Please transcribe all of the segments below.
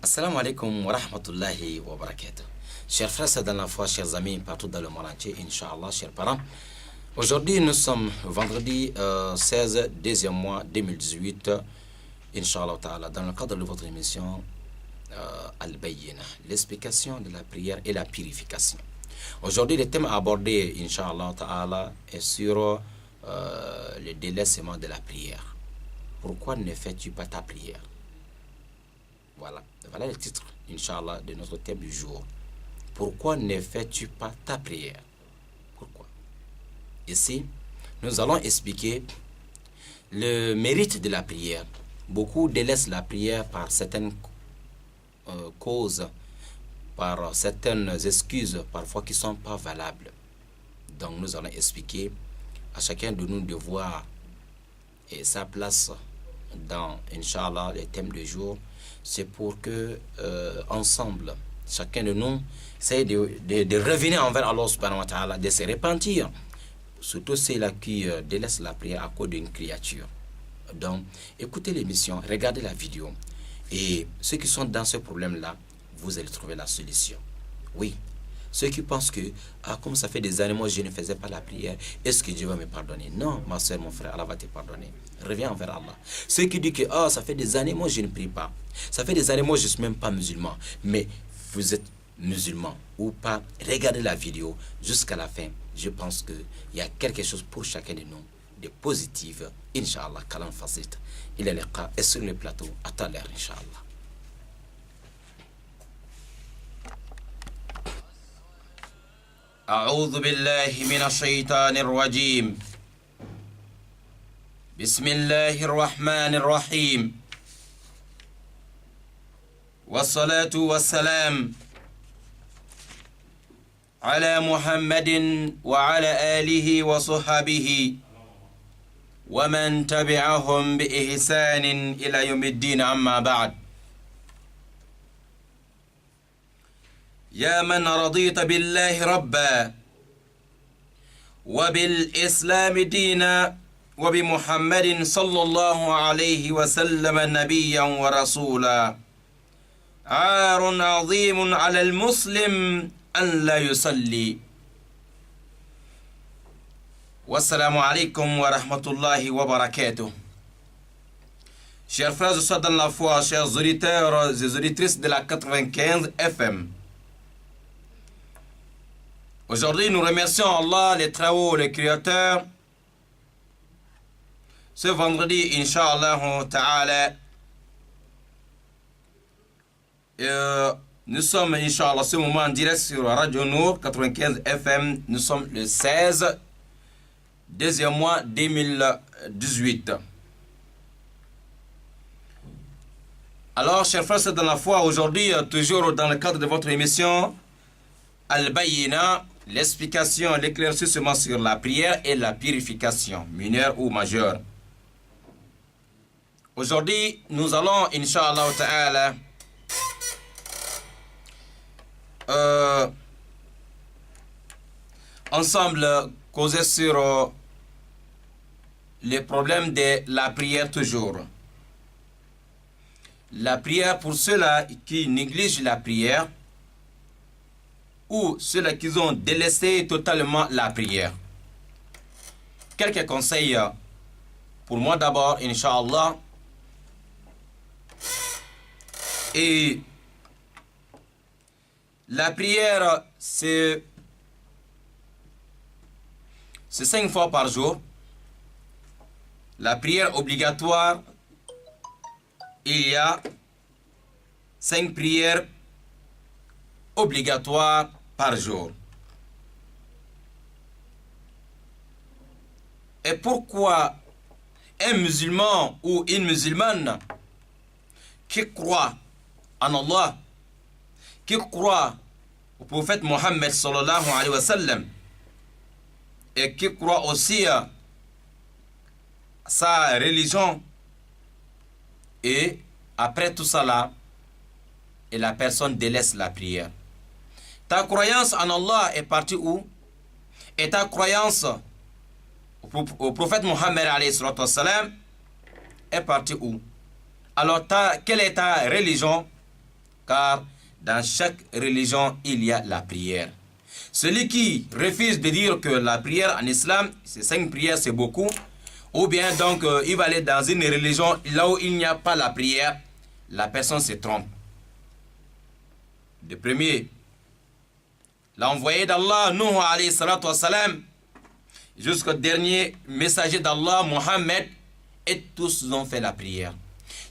Assalamu alaikum wa rahmatullahi wa barakatuh. Chers frères dans la foi, chers amis partout dans le monde entier, Inch'Allah, chers parents. Aujourd'hui, nous sommes vendredi 16, deuxième mois 2018, Inch'Allah ta'ala, dans le cadre de votre émission Al-Bayyina, l'explication de la prière et la purification. Aujourd'hui, le thème abordé, Inch'Allah ta'ala, est sur le délaissement de la prière. Pourquoi ne fais-tu pas ta prière? Voilà le titre, Inch'Allah, de notre thème du jour. Pourquoi ne fais-tu pas ta prière? Pourquoi? Ici, nous allons expliquer le mérite de la prière. Beaucoup délaissent la prière par certaines causes, par certaines excuses, parfois qui ne sont pas valables. Donc, nous allons expliquer à chacun de nous de voir sa place dans, Inch'Allah, le thème du jour. C'est pour que, ensemble, chacun de nous essaye de revenir envers Allah subhanahu wa ta'ala, de se repentir. Surtout ceux-là qui délaissent la prière à cause d'une créature. Donc, écoutez l'émission, regardez la vidéo. Et ceux qui sont dans ce problème-là, vous allez trouver la solution. Oui. Ceux qui pensent que, comme ça fait des années, moi je ne faisais pas la prière, est-ce que Dieu va me pardonner? Non, ma soeur, mon frère, Allah va te pardonner. Reviens envers Allah. Ceux qui disent que, ça fait des années, moi je ne prie pas. Ça fait des années, moi je ne suis même pas musulman. Mais vous êtes musulman ou pas, regardez la vidéo jusqu'à la fin. Je pense qu'il y a quelque chose pour chacun de nous de positif. Inch'Allah, qu'Allah facilite. Il est le cas et sur le plateau. À tout à l'heure, Inch'Allah. أعوذ بالله من الشيطان الرجيم بسم الله الرحمن الرحيم والصلاة والسلام على محمد وعلى آله وصحبه ومن تبعهم بإحسان إلى يوم الدين أما بعد يا من رضيت بالله ربا وبالإسلام دينا وبمحمد صلى الله عليه وسلم نبيا ورسولا عار عظيم على المسلم أن لا يصلي والسلام عليكم ورحمة الله وبركاته. Chers frères et sœurs dans la foi, chers auditeurs et auditrices de la 95 FM, aujourd'hui, nous remercions Allah, les travaux, le Créateur. Ce vendredi, Inch'Allah Ta'ala, nous sommes, Inch'Allah, ce moment en direct sur Radio Nour 95 FM. Nous sommes le 16, deuxième mois 2018. Alors, chers frères, c'est dans la foi, aujourd'hui, toujours dans le cadre de votre émission Al-Bayyina, l'explication, l'éclaircissement sur la prière et la purification, mineure ou majeure. Aujourd'hui, nous allons, Inch'Allah Ta'ala, ensemble causer sur les problèmes de la prière toujours. La prière pour ceux-là qui négligent la prière, ou ceux-là qui ont délaissé totalement la prière. Quelques conseils pour moi d'abord, Inch'Allah. Et la prière, c'est 5 fois par jour. La prière obligatoire, il y a 5 prières obligatoires par jour. Et pourquoi un musulman ou une musulmane qui croit en Allah, qui croit au prophète Mohammed sallallahu alayhi wa sallam et qui croit aussi à sa religion, et après tout cela, et la personne délaisse la prière. Ta croyance en Allah est partie où? Et ta croyance au prophète Mohammed alayhi est partie où? Alors, quelle est ta religion? car dans chaque religion, il y a la prière. Celui qui refuse de dire que la prière en islam, ces 5 prières, c'est beaucoup, ou bien donc il va aller dans une religion là où il n'y a pas la prière, la personne se trompe. Le premier, l'envoyé d'Allah, Nuh alayhi salatu wassalam, jusqu'au dernier messager d'Allah, Mohammed, et tous ont fait la prière.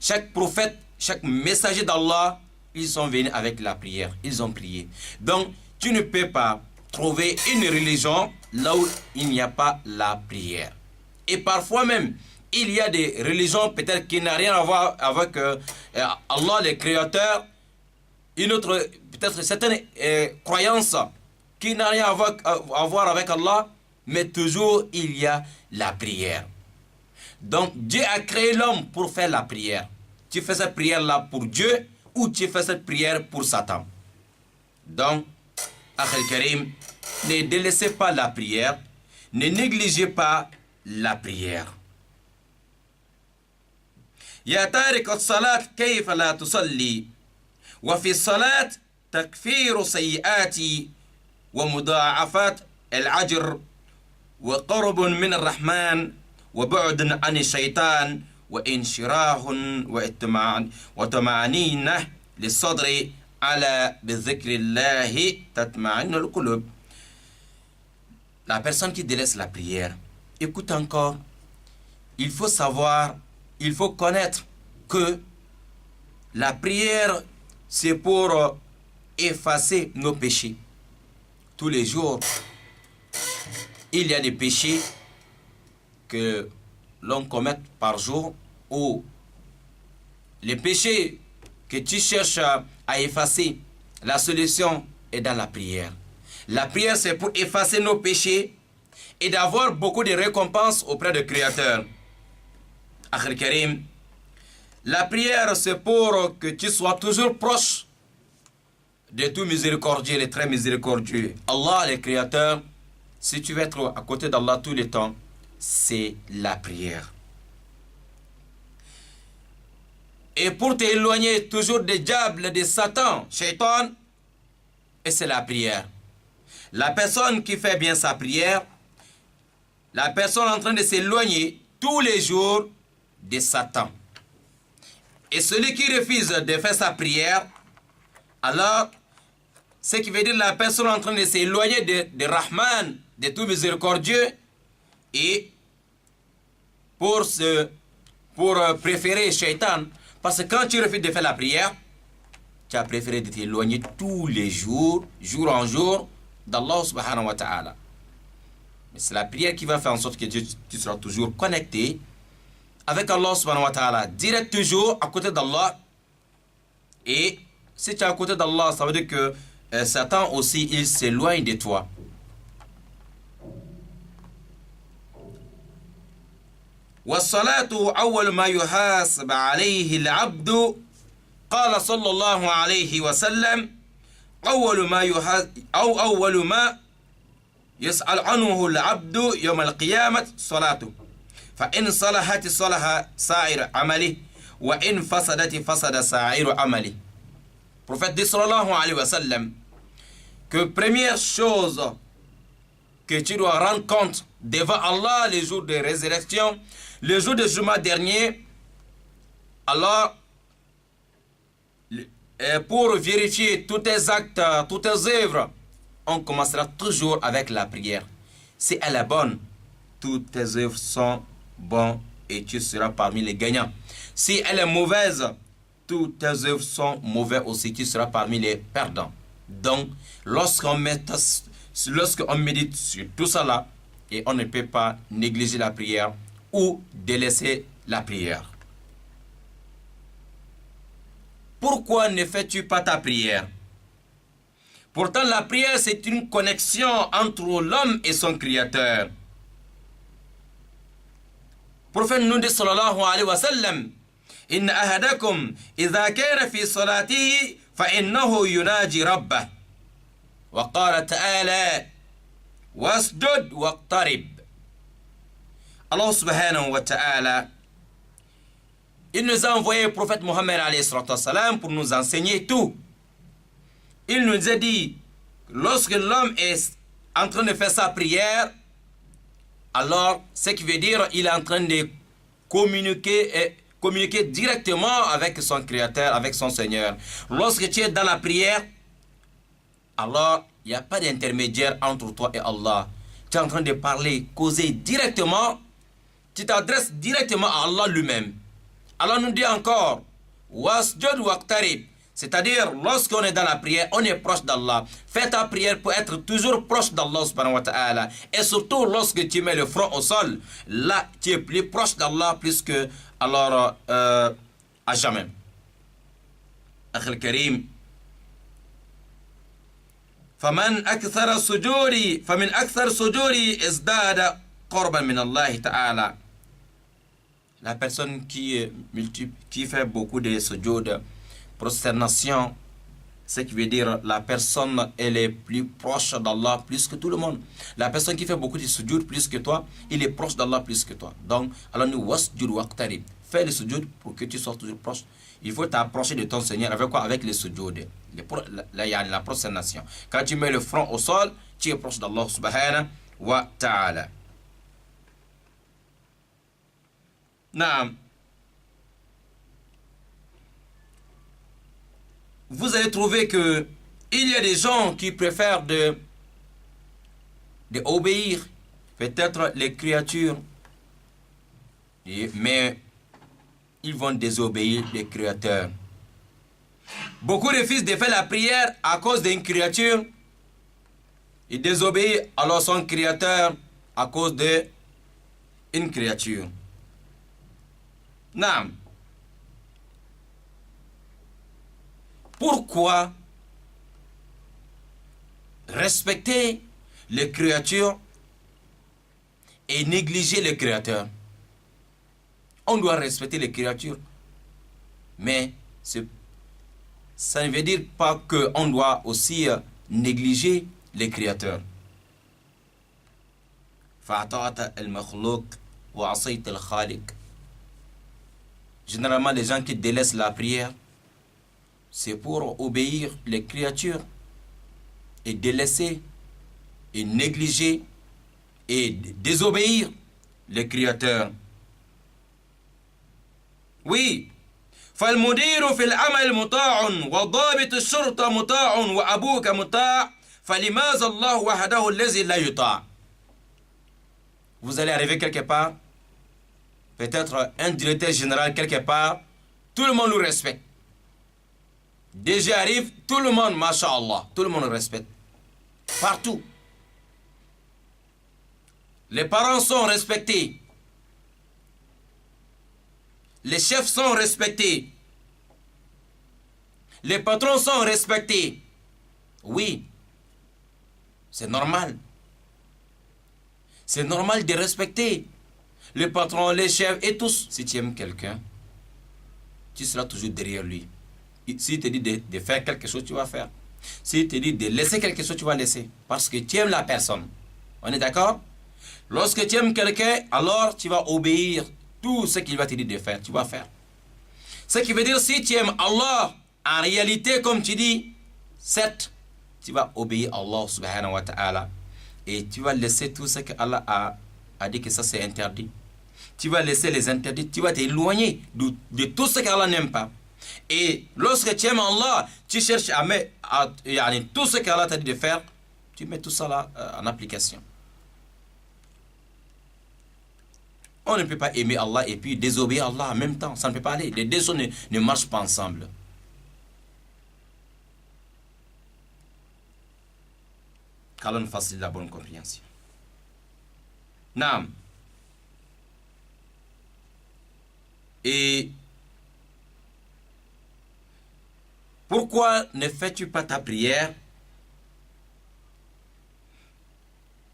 Chaque prophète, chaque messager d'Allah, ils sont venus avec la prière, ils ont prié. Donc, tu ne peux pas trouver une religion là où il n'y a pas la prière. Et parfois même, il y a des religions peut-être qui n'ont rien à voir avec Allah, le Créateur, une autre, peut-être certaines croyances qui n'ont rien à voir avec Allah, mais toujours il y a la prière. Donc Dieu a créé l'homme pour faire la prière. Tu fais cette prière-là pour Dieu ou tu fais cette prière pour Satan. Donc, Akhel Karim, ne délaissez pas la prière, ne négligez pas la prière. Ya tariq as-salat kayfa la tusalli wa fi as-salat takfiru sayyiati wa muda'afat al-ajr wa qarbun min ar-rahman wa bu'dun 'an ash-shaytan wa inshirahun wa tama'aninah lis-sadri ala bi dhikrillahi tatma'innu al-qulub. La personne qui délaisse la prière, écoute encore, il faut savoir, il faut connaître que la prière, c'est pour effacer nos péchés. Tous les jours, il y a des péchés que l'on commet par jour, ou les péchés que tu cherches à effacer, la solution est dans la prière. La prière, c'est pour effacer nos péchés et d'avoir beaucoup de récompenses auprès du Créateur. Akhil Karim, la prière, c'est pour que tu sois toujours proche de tout miséricordieux, le très miséricordieux. Allah, le Créateur, si tu veux être à côté d'Allah tout le temps, c'est la prière. Et pour t'éloigner toujours des diables, des Satan, Shaitan, et c'est la prière. La personne qui fait bien sa prière, la personne en train de s'éloigner tous les jours de Satan. Et celui qui refuse de faire sa prière, alors, ce qui veut dire la personne en train de s'éloigner de Rahman, de tout miséricordieux, et pour préférer Shaitan, parce que quand tu refuses de faire la prière, tu as préféré de t'éloigner tous les jours, jour en jour, d'Allah subhanahu wa ta'ala. Mais c'est la prière qui va faire en sorte que tu seras toujours connecté avec Allah subhanahu wa ta'ala, direct toujours à côté d'Allah. Et si tu es à côté d'Allah, ça veut dire que Satan aussi, il s'éloigne de toi. والصلاة أول ما يحاسب عليه العبد قال صلى الله عليه وسلم أول ما يسأل عنه العبد يوم القيامة صلاته فإن صلحت صلح سائر عمله وإن فسدت فسد سائر عمله. Prophète dit sallallahu alayhi wa sallam que première chose que tu dois rendre compte devant Allah les jours de résurrection, le jour de Juma dernier, alors pour vérifier tous tes actes, toutes tes œuvres, on commencera toujours avec la prière. Si elle est bonne, toutes tes œuvres sont bonnes et tu seras parmi les gagnants. Si elle est mauvaise, toutes tes œuvres sont mauvaises aussi, tu seras parmi les perdants. Donc, lorsqu'on médite sur tout cela, et on ne peut pas négliger la prière ou délaisser la prière. Pourquoi ne fais-tu pas ta prière? Pourtant, la prière, c'est une connexion entre l'homme et son Créateur. Prophète nous dit sallallahu alayhi wa sallam, إن أحدكم إذا كان في صلاته فإنه يناجي ربه وقال تعالى واسجد واقترب. Allah subhanahu wa ta'ala, il nous a envoyé le prophète Mohammed alayhi salatu wassalam pour nous enseigner tout. il nous a dit, lorsque l'homme est en train de faire sa prière, alors ce qui veut dire il est en train de communiquer directement avec son Créateur, avec son Seigneur. Lorsque tu es dans la prière, alors il n'y a pas d'intermédiaire entre toi et Allah. Tu es en train de parler, causer directement, tu t'adresses directement à Allah lui-même. Allah nous dit encore, wasjud waqtarib, c'est-à-dire lorsqu'on est dans la prière, on est proche d'Allah. Fais ta prière pour être toujours proche d'Allah subhanahu wa ta'ala. Et surtout lorsque tu mets le front au sol, là tu es plus proche d'Allah plus que alors à jamais. Akhil Karim, فمن أكثر سجوري فمن أكثر سجوري ازداد قربا من الله تعالى. La personne qui fait beaucoup de sujoud, prosternation, ce qui veut dire la personne elle est plus proche d'Allah plus que tout le monde. La personne qui fait beaucoup de sujoud plus que toi, il est proche d'Allah plus que toi. Donc, alors nous wasjud waqtarib. Fais le sujoud pour que tu sois toujours proche. Il faut t'approcher de ton Seigneur avec quoi? Avec le sujoud. La prosternation. Quand tu mets le front au sol, tu es proche d'Allah subhanahu wa ta'ala. Naam. Vous allez trouver que il y a des gens qui préfèrent de obéir peut-être les créatures, mais ils vont désobéir les créateurs. Beaucoup refusent de faire la prière à cause d'une créature. Ils désobéissent alors son créateur à cause d'une créature. Non. Pourquoi respecter les créatures et négliger les créateurs? On doit respecter les créatures, mais ça ne veut dire pas qu'on doit aussi négliger les créateurs. Généralement, les gens qui délaissent la prière, c'est pour obéir les créatures et délaisser et négliger et désobéir les créateurs. Oui. فالمدير في العمل مطاع وضابط الشرطة مطاع وأبوك مطاع فلماذا الله وحده الذي لا يطاع. Vous allez arriver quelque part, peut-être un directeur général quelque part, tout le monde le respecte. Déjà arrive, tout le monde, masha'Allah, tout le monde le respecte. Partout. Les parents sont respectés. Les chefs sont respectés. Les patrons sont respectés. Oui, c'est normal. C'est normal de respecter les patrons, les chefs et tous. Si tu aimes quelqu'un, tu seras toujours derrière lui. S'il te dit de faire quelque chose, tu vas faire. S'il te dit de laisser quelque chose, tu vas laisser. Parce que tu aimes la personne. On est d'accord? Lorsque tu aimes quelqu'un, alors tu vas obéir tout ce qu'il va te dire de faire, tu vas faire. Ce qui veut dire, si tu aimes Allah, en réalité, comme tu dis, certes, tu vas obéir à Allah subhanahu wa ta'ala. Et tu vas laisser tout ce que Allah a dit que ça c'est interdit. Tu vas laisser les interdits, tu vas t'éloigner de tout ce qu'Allah n'aime pas. Et lorsque tu aimes Allah, tu cherches à mettre tout ce qu'Allah t'a dit de faire, tu mets tout ça là en application. On ne peut pas aimer Allah et puis désobéir à Allah en même temps. Ça ne peut pas aller. Les deux choses ne marchent pas ensemble. Qu'Allah nous facilite la bonne compréhension. Naam. Et pourquoi ne fais-tu pas ta prière?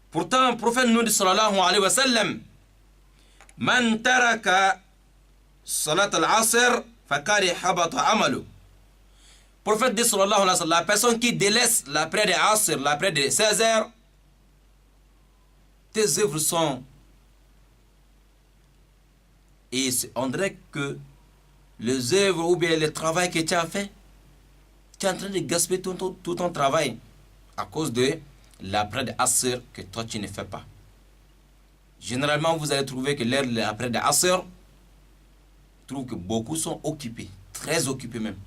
Pourtant, le prophète nous dit sallallahu alayhi wa sallam, Man taraka salat al-asr fakari habata amalu. Prophète dit sallallahu alayhi wa sallam, la personne qui délaisse la prière de Asr, la prière de 16 heures, tes œuvres sont. Et on dirait que les œuvres ou bien le travail que tu as fait, Tu es en train de gaspiller tout ton travail à cause de la prière de Asr que toi tu ne fais pas. Généralement, vous allez trouver que l'heure de la prière de Asr, trouve que beaucoup sont occupés, très occupés même.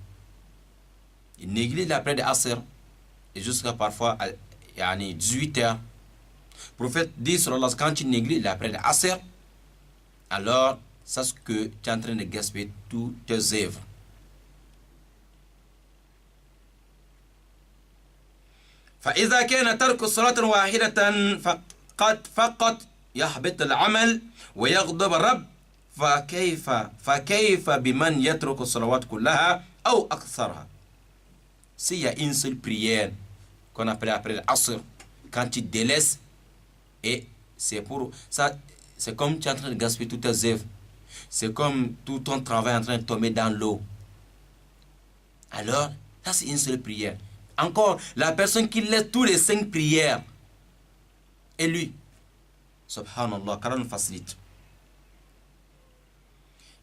Ils négligent la prière de Asr et jusqu'à parfois à 18 heures. Le prophète dit, quand tu négliges la prière de Asr, alors sache que tu es en train de gaspiller toutes tes œuvres. فإذا كان ترك صلاة واحدة فقط يحبط العمل ويغضب الرب فكيف بمن يترك الصلوات كلها أو أكثرها. S'il y a une seule prière qu'on appelle après l'Asr, quand tu délaisses, et c'est pour ça, c'est comme tu es en train de gaspiller toutes tes œuvres, c'est comme tout ton travail est en train de tomber dans l'eau. Alors, ça c'est une seule prière. Encore, la personne qui laisse tous les 5 prières, et lui, subhanallah, car on facilite.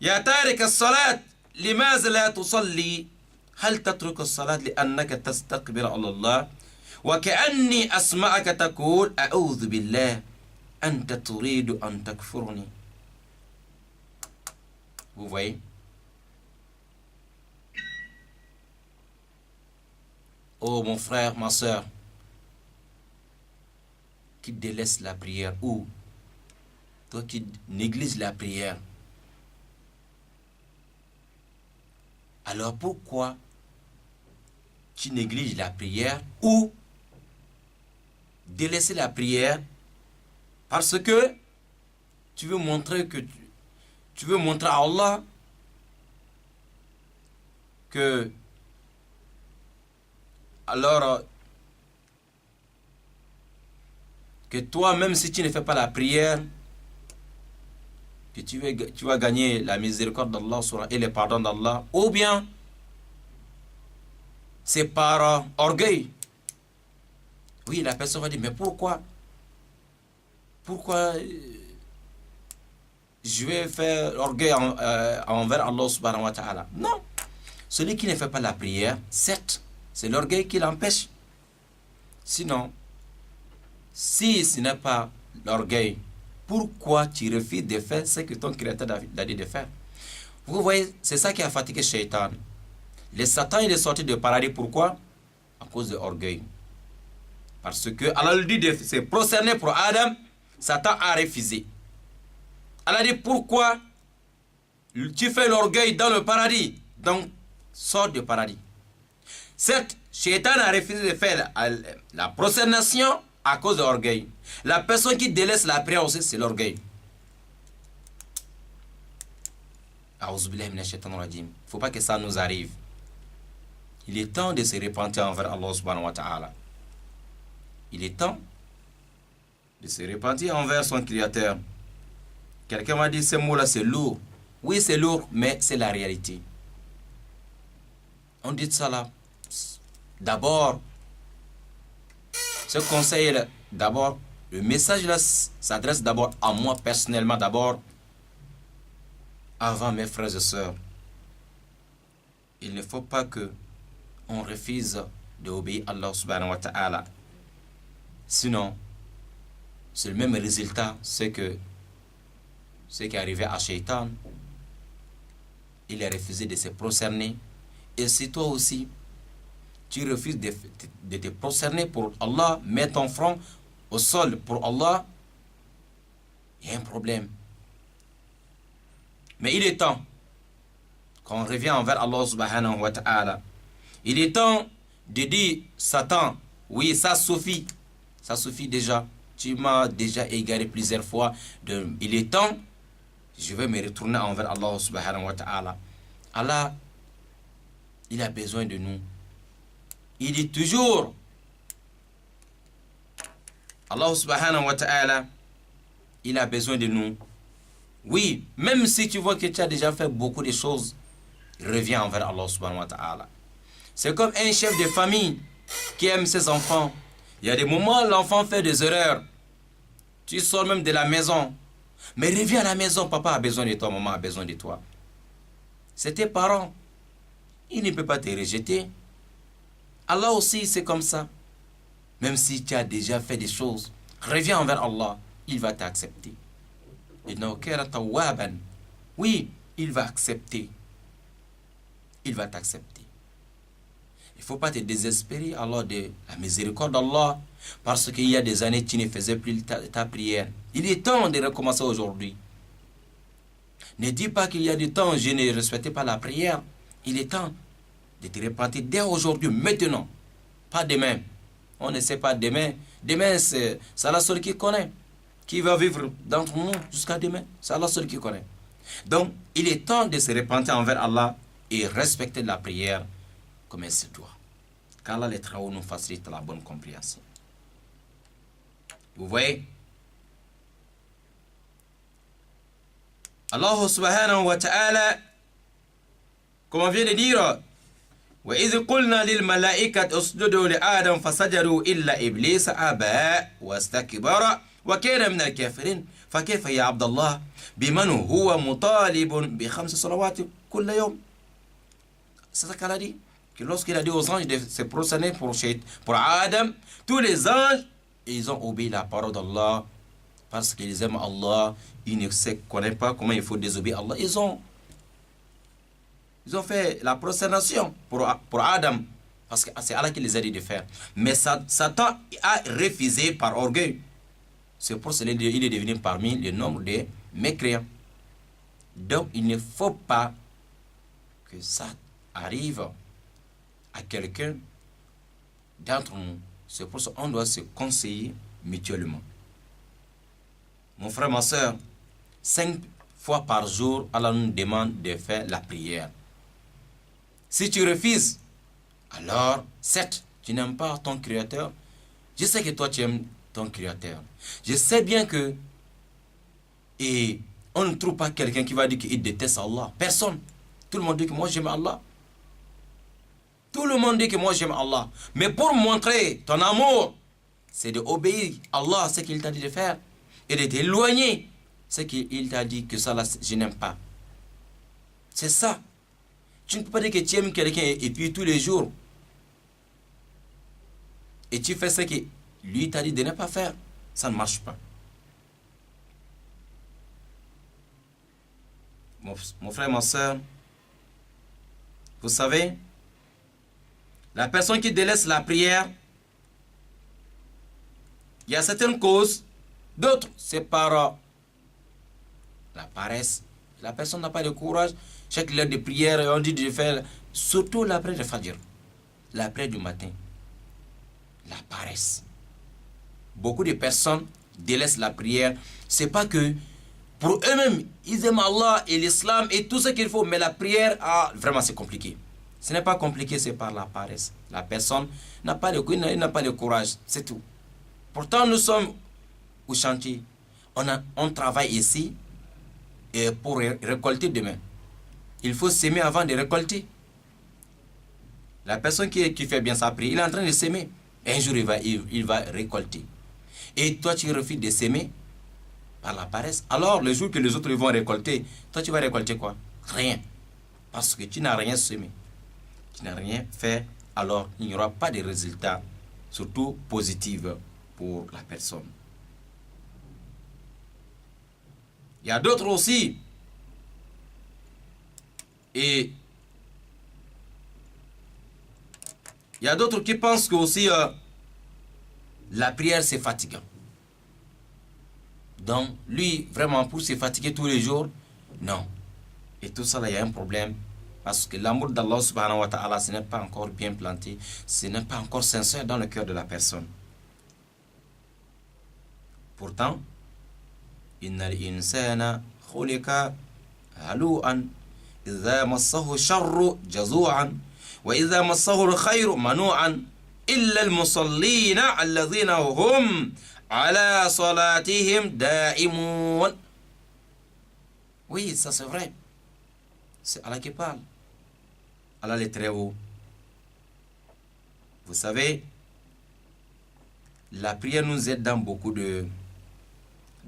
يا تارك الصلاة لماذا لا تصلي؟ هل تترك الصلاة لأنك تستكبر على الله؟ وكأني أسمعك تقول أعوذ بالله أنت تريد أن تكفرني. Vous voyez? Oh mon frère, ma soeur, qui délaisse la prière, ou toi qui négliges la prière, alors pourquoi tu négliges la prière ou délaisser la prière parce que tu veux montrer tu veux montrer à Allah que alors que toi, même si tu ne fais pas la prière, que tu vas gagner la miséricorde d'Allah et le pardon d'Allah, ou bien c'est par orgueil. Oui, la personne va dire, mais pourquoi je vais faire orgueil envers Allah subhanahu wa ta'ala? Non, celui qui ne fait pas la prière, certes, c'est l'orgueil qui l'empêche. Sinon, si ce n'est pas l'orgueil, pourquoi tu refuses de faire ce que ton Créateur a dit de faire? Vous voyez, c'est ça qui a fatigué Shaitan. Le Satan, il est sorti du paradis. Pourquoi? À cause de l'orgueil. Parce que Allah lui dit de se prosterner pour Adam, Satan a refusé. Allah dit, pourquoi tu fais l'orgueil dans le paradis? Donc, sors du paradis. Certes, Shaitan a refusé de faire la prosternation à cause de l'orgueil. La personne qui délaisse la prière aussi, c'est l'orgueil. Il ne faut pas que ça nous arrive. Il est temps de se repentir envers Allah subhanahu wa ta'ala. Il est temps de se repentir envers son Créateur. Quelqu'un m'a dit, ce mot-là, c'est lourd. Oui, c'est lourd, mais c'est la réalité. On dit ça là. D'abord, ce conseil-là, d'abord, le message là s'adresse d'abord à moi personnellement, d'abord, avant mes frères et sœurs. Il ne faut pas que on refuse d'obéir à Allah subhanahu wa ta'ala. Sinon, c'est le même résultat, c'est que ce qui est arrivé à Shaitan, il a refusé de se prosterner. Et si toi aussi, tu refuses de te prosterner pour Allah, mets ton front au sol pour Allah, il y a un problème. Mais il est temps qu'on revienne envers Allah subhanahu wa ta'ala. Il est temps de dire, Satan, oui, ça suffit déjà. Tu m'as déjà égaré plusieurs fois. Il est temps, je vais me retourner envers Allah subhanahu wa ta'ala. Allah, il a besoin de nous. Il dit toujours, Allah subhanahu wa ta'ala, il a besoin de nous. Oui, même si tu vois que tu as déjà fait beaucoup de choses, reviens envers Allah subhanahu wa ta'ala. C'est comme un chef de famille qui aime ses enfants. Il y a des moments où l'enfant fait des erreurs. Tu sors même de la maison. Mais reviens à la maison, papa a besoin de toi, maman a besoin de toi. C'est tes parents. Ils ne peuvent pas te rejeter. Allah aussi, c'est comme ça. Même si tu as déjà fait des choses, reviens envers Allah, il va t'accepter. Oui, il va accepter. Il va t'accepter. Il ne faut pas te désespérer alors de la miséricorde d'Allah, parce qu'il y a des années tu ne faisais plus ta prière. Il est temps de recommencer aujourd'hui. Ne dis pas qu'il y a du temps je ne respectais pas la prière. Il est temps de te repentir dès aujourd'hui, maintenant, pas demain. On ne sait pas demain. Demain, c'est Allah seul qui connaît. Qui va vivre d'entre nous jusqu'à demain? C'est Allah seul qui connaît. Donc, il est temps de se repentir envers Allah et respecter la prière comme elle se doit. Qu'Allah les travaux nous facilite la bonne compréhension. Vous voyez? Allah subhanahu wa ta'ala, comme on vient de dire, وَإِذْ قُلْنَا لِلْمَلَائِكَةِ اسْجُدُوا لِآدَمَ فَسَجَدُوا إِلَّا إِبْلِيسَ أَبَى وَاسْتَكْبَرَ وَكَانَ مِنَ الْكَافِرِينَ فكيف يا عبد الله بمن هو مطالب بخمس صلوات كل يوم. C'est ça qu'Allah dit, que lorsqu'il a dit aux anges de se prosterner pour Adam, tous les anges, ils ont obéi la parole d'Allah parce qu'ils aiment Allah. Ils ne connaissent pas comment il faut désobéir à Allah. Ils ont fait la prosternation pour Adam parce que c'est Allah qui les a dit de faire. Mais Satan a refusé par orgueil. C'est pour cela qu'il est devenu parmi le nombre de mécréants. Donc il ne faut pas que ça arrive à quelqu'un d'entre nous. C'est pour ça qu'on doit se conseiller mutuellement. Mon frère, ma soeur, 5 fois par jour, Allah nous demande de faire la prière. Si tu refuses, alors, certes, tu n'aimes pas ton Créateur. Je sais que toi, tu aimes ton Créateur. Je sais bien que, et on ne trouve pas quelqu'un qui va dire qu'il déteste Allah. Personne. Tout le monde dit que moi, j'aime Allah. Tout le monde dit que moi, j'aime Allah. Mais pour montrer ton amour, c'est d'obéir à Allah, ce qu'il t'a dit de faire, et de t'éloigner ce qu'il t'a dit que ça, là, je n'aime pas. C'est ça. Tu ne peux pas dire que tu aimes quelqu'un et puis tous les jours, et tu fais ce que lui t'a dit de ne pas faire. Ça ne marche pas. Mon frère, ma soeur, vous savez, la personne qui délaisse la prière, il y a certaines causes, d'autres, c'est par la paresse. La personne n'a pas de courage. Chaque heure de prière, on dit de faire, surtout la prière de Fajr, la prière du matin. La paresse. Beaucoup de personnes délaissent la prière. C'est pas que pour eux-mêmes, ils aiment Allah et l'islam et tout ce qu'il faut, mais la prière, vraiment c'est compliqué. Ce n'est pas compliqué, c'est par la paresse. La personne n'a pas le courage, c'est tout. Pourtant, nous sommes au chantier. On travaille ici et pour récolter demain. Il faut s'aimer avant de récolter. La personne qui fait bien sa prière, il est en train de s'aimer. Un jour, il va récolter. Et toi, tu refuses de s'aimer par la paresse. Alors, le jour que les autres vont récolter, toi, tu vas récolter quoi? Rien. Parce que tu n'as rien semé. Tu n'as rien fait. Alors, il n'y aura pas de résultats, surtout positifs pour la personne. Il y a d'autres aussi. Et il y a d'autres qui pensent que aussi la prière c'est fatigant. Donc lui vraiment pour se fatiguer tous les jours, non. Et tout ça là il y a un problème parce que l'amour d'Allah subhanahu wa ta'ala ce n'est pas encore bien planté, ce n'est pas encore sincère dans le cœur de la personne. Pourtant, innal insana khuliqa halu'an idha massahu sharru jazu'an وإذا مسه الخير منوعا إلا المصلين الذين هم على صلاتهم دائمون. Oui, ça c'est vrai. C'est Allah qui parle. Allah est très haut. Vous savez, la prière nous aide dans beaucoup de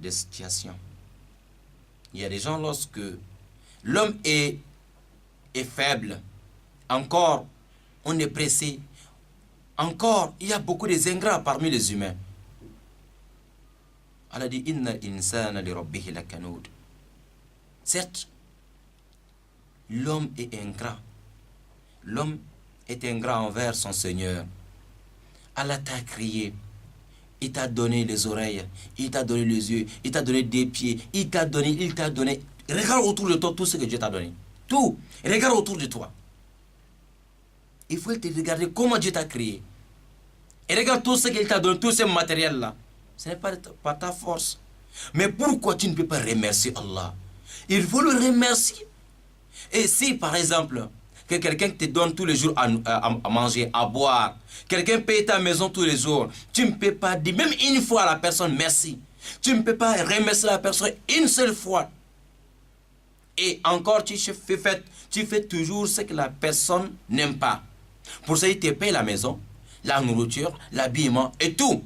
situations. Il y a des gens lorsque l'homme est faible, encore, on est pressé. Encore, il y a beaucoup des ingrats parmi les humains. Allah dit Inna insana li rabbihi lakanud. Certes, l'homme est ingrat. L'homme est ingrat envers son Seigneur. Allah t'a créé. Il t'a donné les oreilles, il t'a donné les yeux, il t'a donné des pieds, il t'a donné. Regarde autour de toi tout ce que Dieu t'a donné. Tout. Regarde autour de toi. Il faut te regarder comment Dieu t'a créé. Et regarde tout ce qu'il t'a donné, tous ces matériels-là. Ce n'est pas ta force. Mais pourquoi tu ne peux pas remercier Allah? Il faut le remercier. Et si, par exemple, que quelqu'un te donne tous les jours à manger, à boire, quelqu'un paye ta maison tous les jours, tu ne peux pas dire même une fois à la personne merci. Tu ne peux pas remercier la personne une seule fois. Et encore, tu fais toujours ce que la personne n'aime pas. Pour ça, il te paye la maison, la nourriture, l'habillement et tout.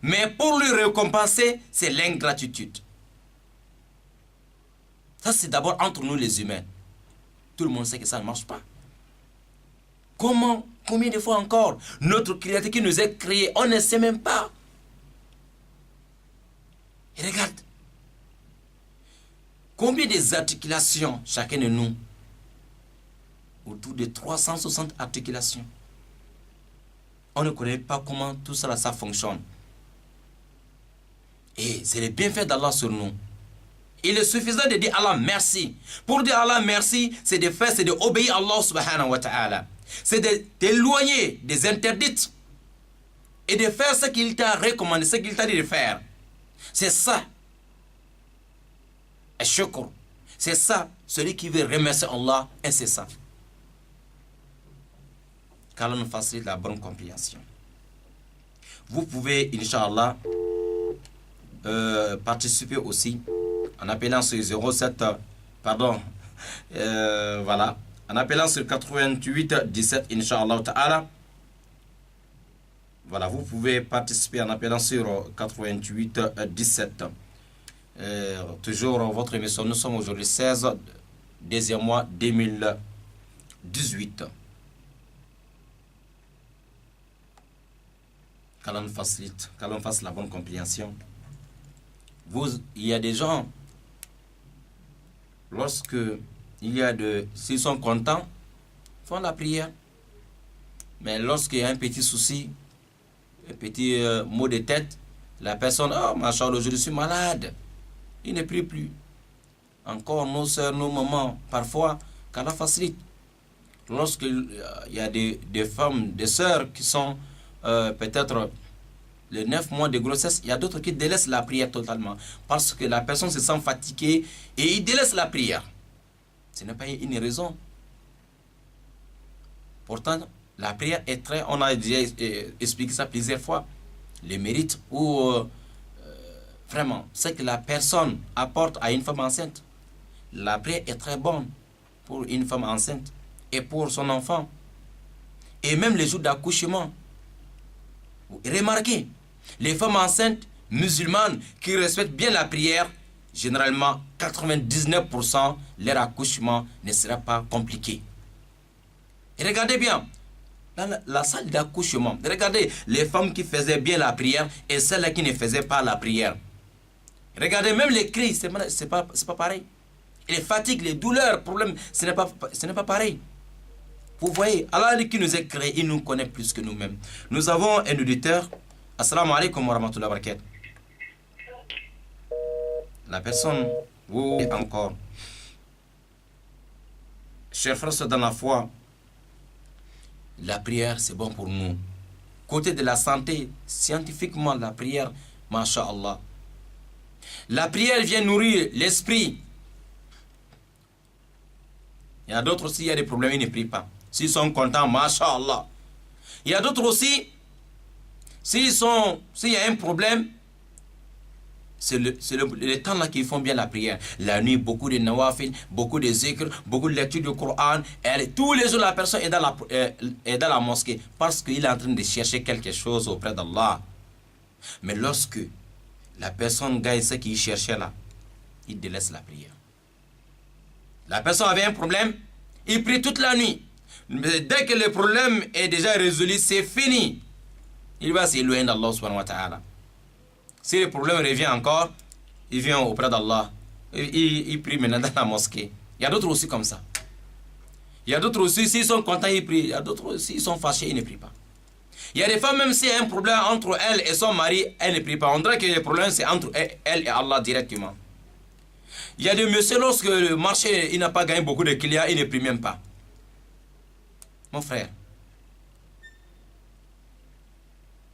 Mais pour lui récompenser, c'est l'ingratitude. Ça, c'est d'abord entre nous les humains. Tout le monde sait que ça ne marche pas. Comment, combien de fois encore, notre créateur qui nous a créés, on ne sait même pas. Et regarde, combien des articulations chacun de nous? Autour de 360 articulations. On ne connaît pas comment tout ça, ça fonctionne. Et c'est le bienfait d'Allah sur nous. Il est suffisant de dire Allah merci. Pour dire Allah merci, c'est de faire, c'est d'obéir à Allah subhanahu wa ta'ala. C'est d'éloigner des interdits et de faire ce qu'il t'a recommandé, ce qu'il t'a dit de faire. C'est ça. Shukr. C'est ça. Celui qui veut remercier Allah, et c'est ça. Qu'Allah nous facilite la bonne compréhension. Vous pouvez, Inch'Allah, participer aussi en appelant sur 07, voilà, en appelant sur 88 17, Inch'Allah Ta'ala. Voilà, vous pouvez participer en appelant sur 88 17. Toujours votre émission, nous sommes aujourd'hui 16, deuxième mois 2018. Qu'Allah nous facilite, qu'Allah fasse la bonne compréhension. Il y a des gens, lorsque s'ils sont contents, font la prière. Mais lorsqu'il y a un petit souci, un petit mot de tête, la personne, oh, machallah, je suis malade. Il ne prie plus. Encore nos soeurs, nos mamans, parfois, qu'Allah facilite. Lorsqu'il y a des femmes, des sœurs qui sont peut-être les 9 mois de grossesse, il y a d'autres qui délaissent la prière totalement. Parce que la personne se sent fatiguée et il délaisse la prière. Ce n'est pas une raison. Pourtant, la prière est très... On a déjà expliqué ça plusieurs fois. Le mérite ou vraiment, ce que la personne apporte à une femme enceinte. La prière est très bonne pour une femme enceinte et pour son enfant. Et même les jours d'accouchement. Remarquez, les femmes enceintes musulmanes qui respectent bien la prière, généralement 99%, leur accouchement ne sera pas compliqué. Et regardez bien, dans la salle d'accouchement, regardez les femmes qui faisaient bien la prière et celles qui ne faisaient pas la prière. Regardez, même les cris, c'est pas pareil. Et les fatigues, les douleurs, problèmes, ce n'est pas pareil. Vous voyez, Allah qui nous a créés, il nous connaît plus que nous-mêmes. Nous avons un auditeur. Assalamu alaikum wa rahmatullahi wa barakatuh. La personne, vous encore. Chers frères dans la foi, la prière c'est bon pour nous. Côté de la santé, scientifiquement, la prière, masha'Allah. La prière vient nourrir l'esprit. Il y a d'autres aussi, il y a des problèmes, ils ne prient pas. S'ils sont contents, masha'Allah. Il y a d'autres aussi, s'il y a un problème, c'est le temps là qu'ils font bien la prière. La nuit, beaucoup de nawafil, beaucoup de zikr, beaucoup de lecture du Coran. Tous les jours, la personne est dans la mosquée parce qu'il est en train de chercher quelque chose auprès d'Allah. Mais lorsque la personne gagne ce qu'il cherchait là, il délaisse la prière. La personne avait un problème, il prie toute la nuit. Mais dès que le problème est déjà résolu, c'est fini. Il va s'éloigner d'Allah subhanahu wa ta'ala. Si le problème revient encore, il vient auprès d'Allah. Il prie maintenant dans la mosquée. Il y a d'autres aussi comme ça. Il y a d'autres aussi, s'ils sont contents, ils prient. Il y a d'autres aussi, s'ils sont fâchés, ils ne prient pas. Il y a des femmes, même s'il y a un problème entre elle et son mari, elle ne prie pas. On dirait que le problème, c'est entre elle et Allah directement. Il y a des messieurs, lorsque le marché il n'a pas gagné beaucoup de clients, il ne prie même pas. Mon frère,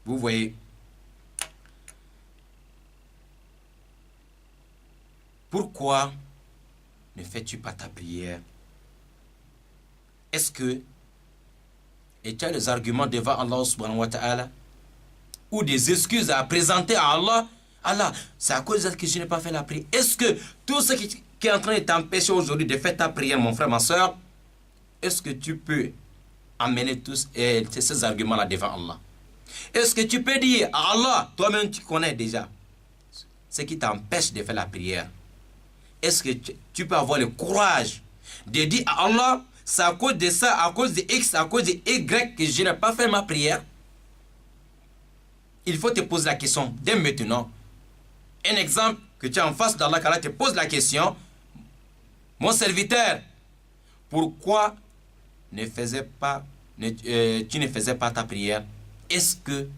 vous voyez, pourquoi ne fais-tu pas ta prière? Est-ce que et tu as des arguments devant Allah subhanahu wa ta'ala ou des excuses à présenter à Allah? Allah, c'est à cause de ça que je n'ai pas fait la prière. Est-ce que tout ce qui est en train de t'empêcher aujourd'hui de faire ta prière, mon frère, ma soeur, est-ce que tu peux amener tous ces arguments-là devant Allah? Est-ce que tu peux dire à Allah, toi-même tu connais déjà ce qui t'empêche de faire la prière? Est-ce que tu peux avoir le courage de dire à Allah, c'est à cause de ça, à cause de X, à cause de Y que je n'ai pas fait ma prière? Il faut te poser la question dès maintenant. Un exemple que tu es en face d'Allah, qu'Allah te pose la question, mon serviteur, pourquoi tu ne faisais pas ta prière? Est-ce que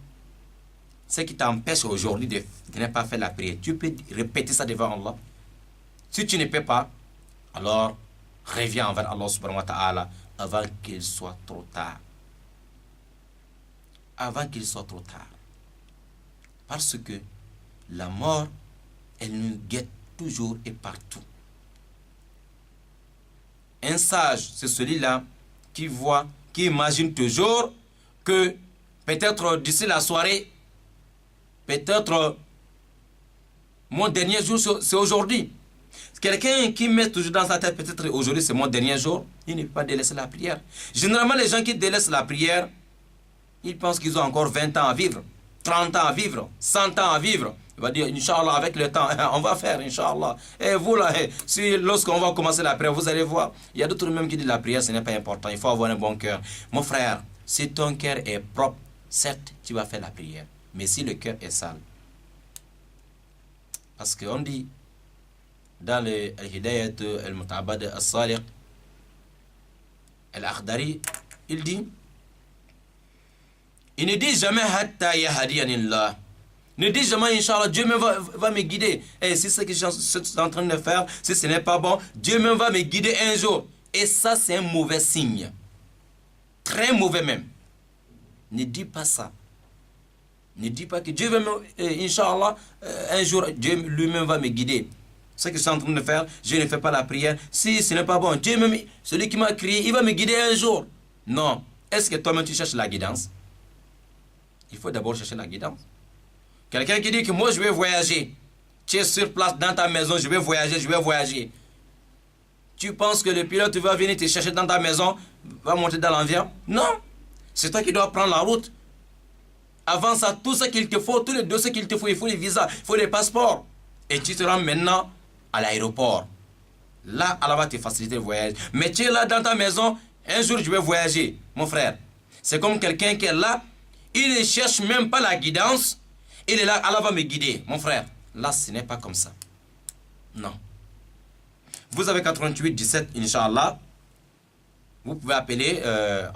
ce qui t'empêche aujourd'hui de ne pas faire la prière, tu peux répéter ça devant Allah? Si tu ne peux pas, alors reviens envers Allah subhanahu wa ta'ala avant qu'il soit trop tard. Avant qu'il soit trop tard. Parce que la mort, elle nous guette toujours et partout. Un sage, c'est celui-là qui voit, qui imagine toujours que peut-être d'ici la soirée, peut-être mon dernier jour, c'est aujourd'hui. Quelqu'un qui met toujours dans sa tête, peut-être aujourd'hui c'est mon dernier jour, il ne peut pas délaisser la prière. Généralement, les gens qui délaissent la prière, ils pensent qu'ils ont encore 20 ans à vivre, 30 ans à vivre, 100 ans à vivre. Il va dire, Inch'Allah, avec le temps, on va faire, Inch'Allah. Et vous là, si lorsqu'on va commencer la prière, vous allez voir, il y a d'autres même qui disent la prière, ce n'est pas important, il faut avoir un bon cœur. Mon frère, si ton cœur est propre, certes, tu vas faire la prière. Mais si le cœur est sale, parce qu'on dit, dans le Hidayat al-Mutabad al-Saliq, al-Akhdari, il dit, il ne dit jamais hatta yahdiyanillah. Ne dis jamais, Inch'Allah, Dieu même va me guider. Et si ce que je suis en train de faire, si ce n'est pas bon, Dieu même va me guider un jour. Et ça, c'est un mauvais signe. Très mauvais même. Ne dis pas ça. Ne dis pas que Dieu va me, Inch'Allah, un jour, Dieu lui-même va me guider. Ce que je suis en train de faire, je ne fais pas la prière. Si ce n'est pas bon, Dieu même, celui qui m'a créé, il va me guider un jour. Non. Est-ce que toi-même tu cherches la guidance? Il faut d'abord chercher la guidance. Quelqu'un qui dit que moi je vais voyager. Tu es sur place dans ta maison, je vais voyager, je vais voyager. Tu penses que le pilote va venir te chercher dans ta maison, va monter dans l'avion? Non. C'est toi qui dois prendre la route. Avant ça, tout ce qu'il te faut, tous les dossiers qu'il te faut, il faut les visas, il faut les passeports. Et tu te rends maintenant à l'aéroport. Là, Allah va te faciliter le voyage. Mais tu es là dans ta maison, un jour je vais voyager, mon frère. C'est comme quelqu'un qui est là, il ne cherche même pas la guidance. Il est là, Allah va me guider, mon frère. Là, ce n'est pas comme ça. Non. Vous avez 88 17, Inch'Allah. Vous pouvez appeler,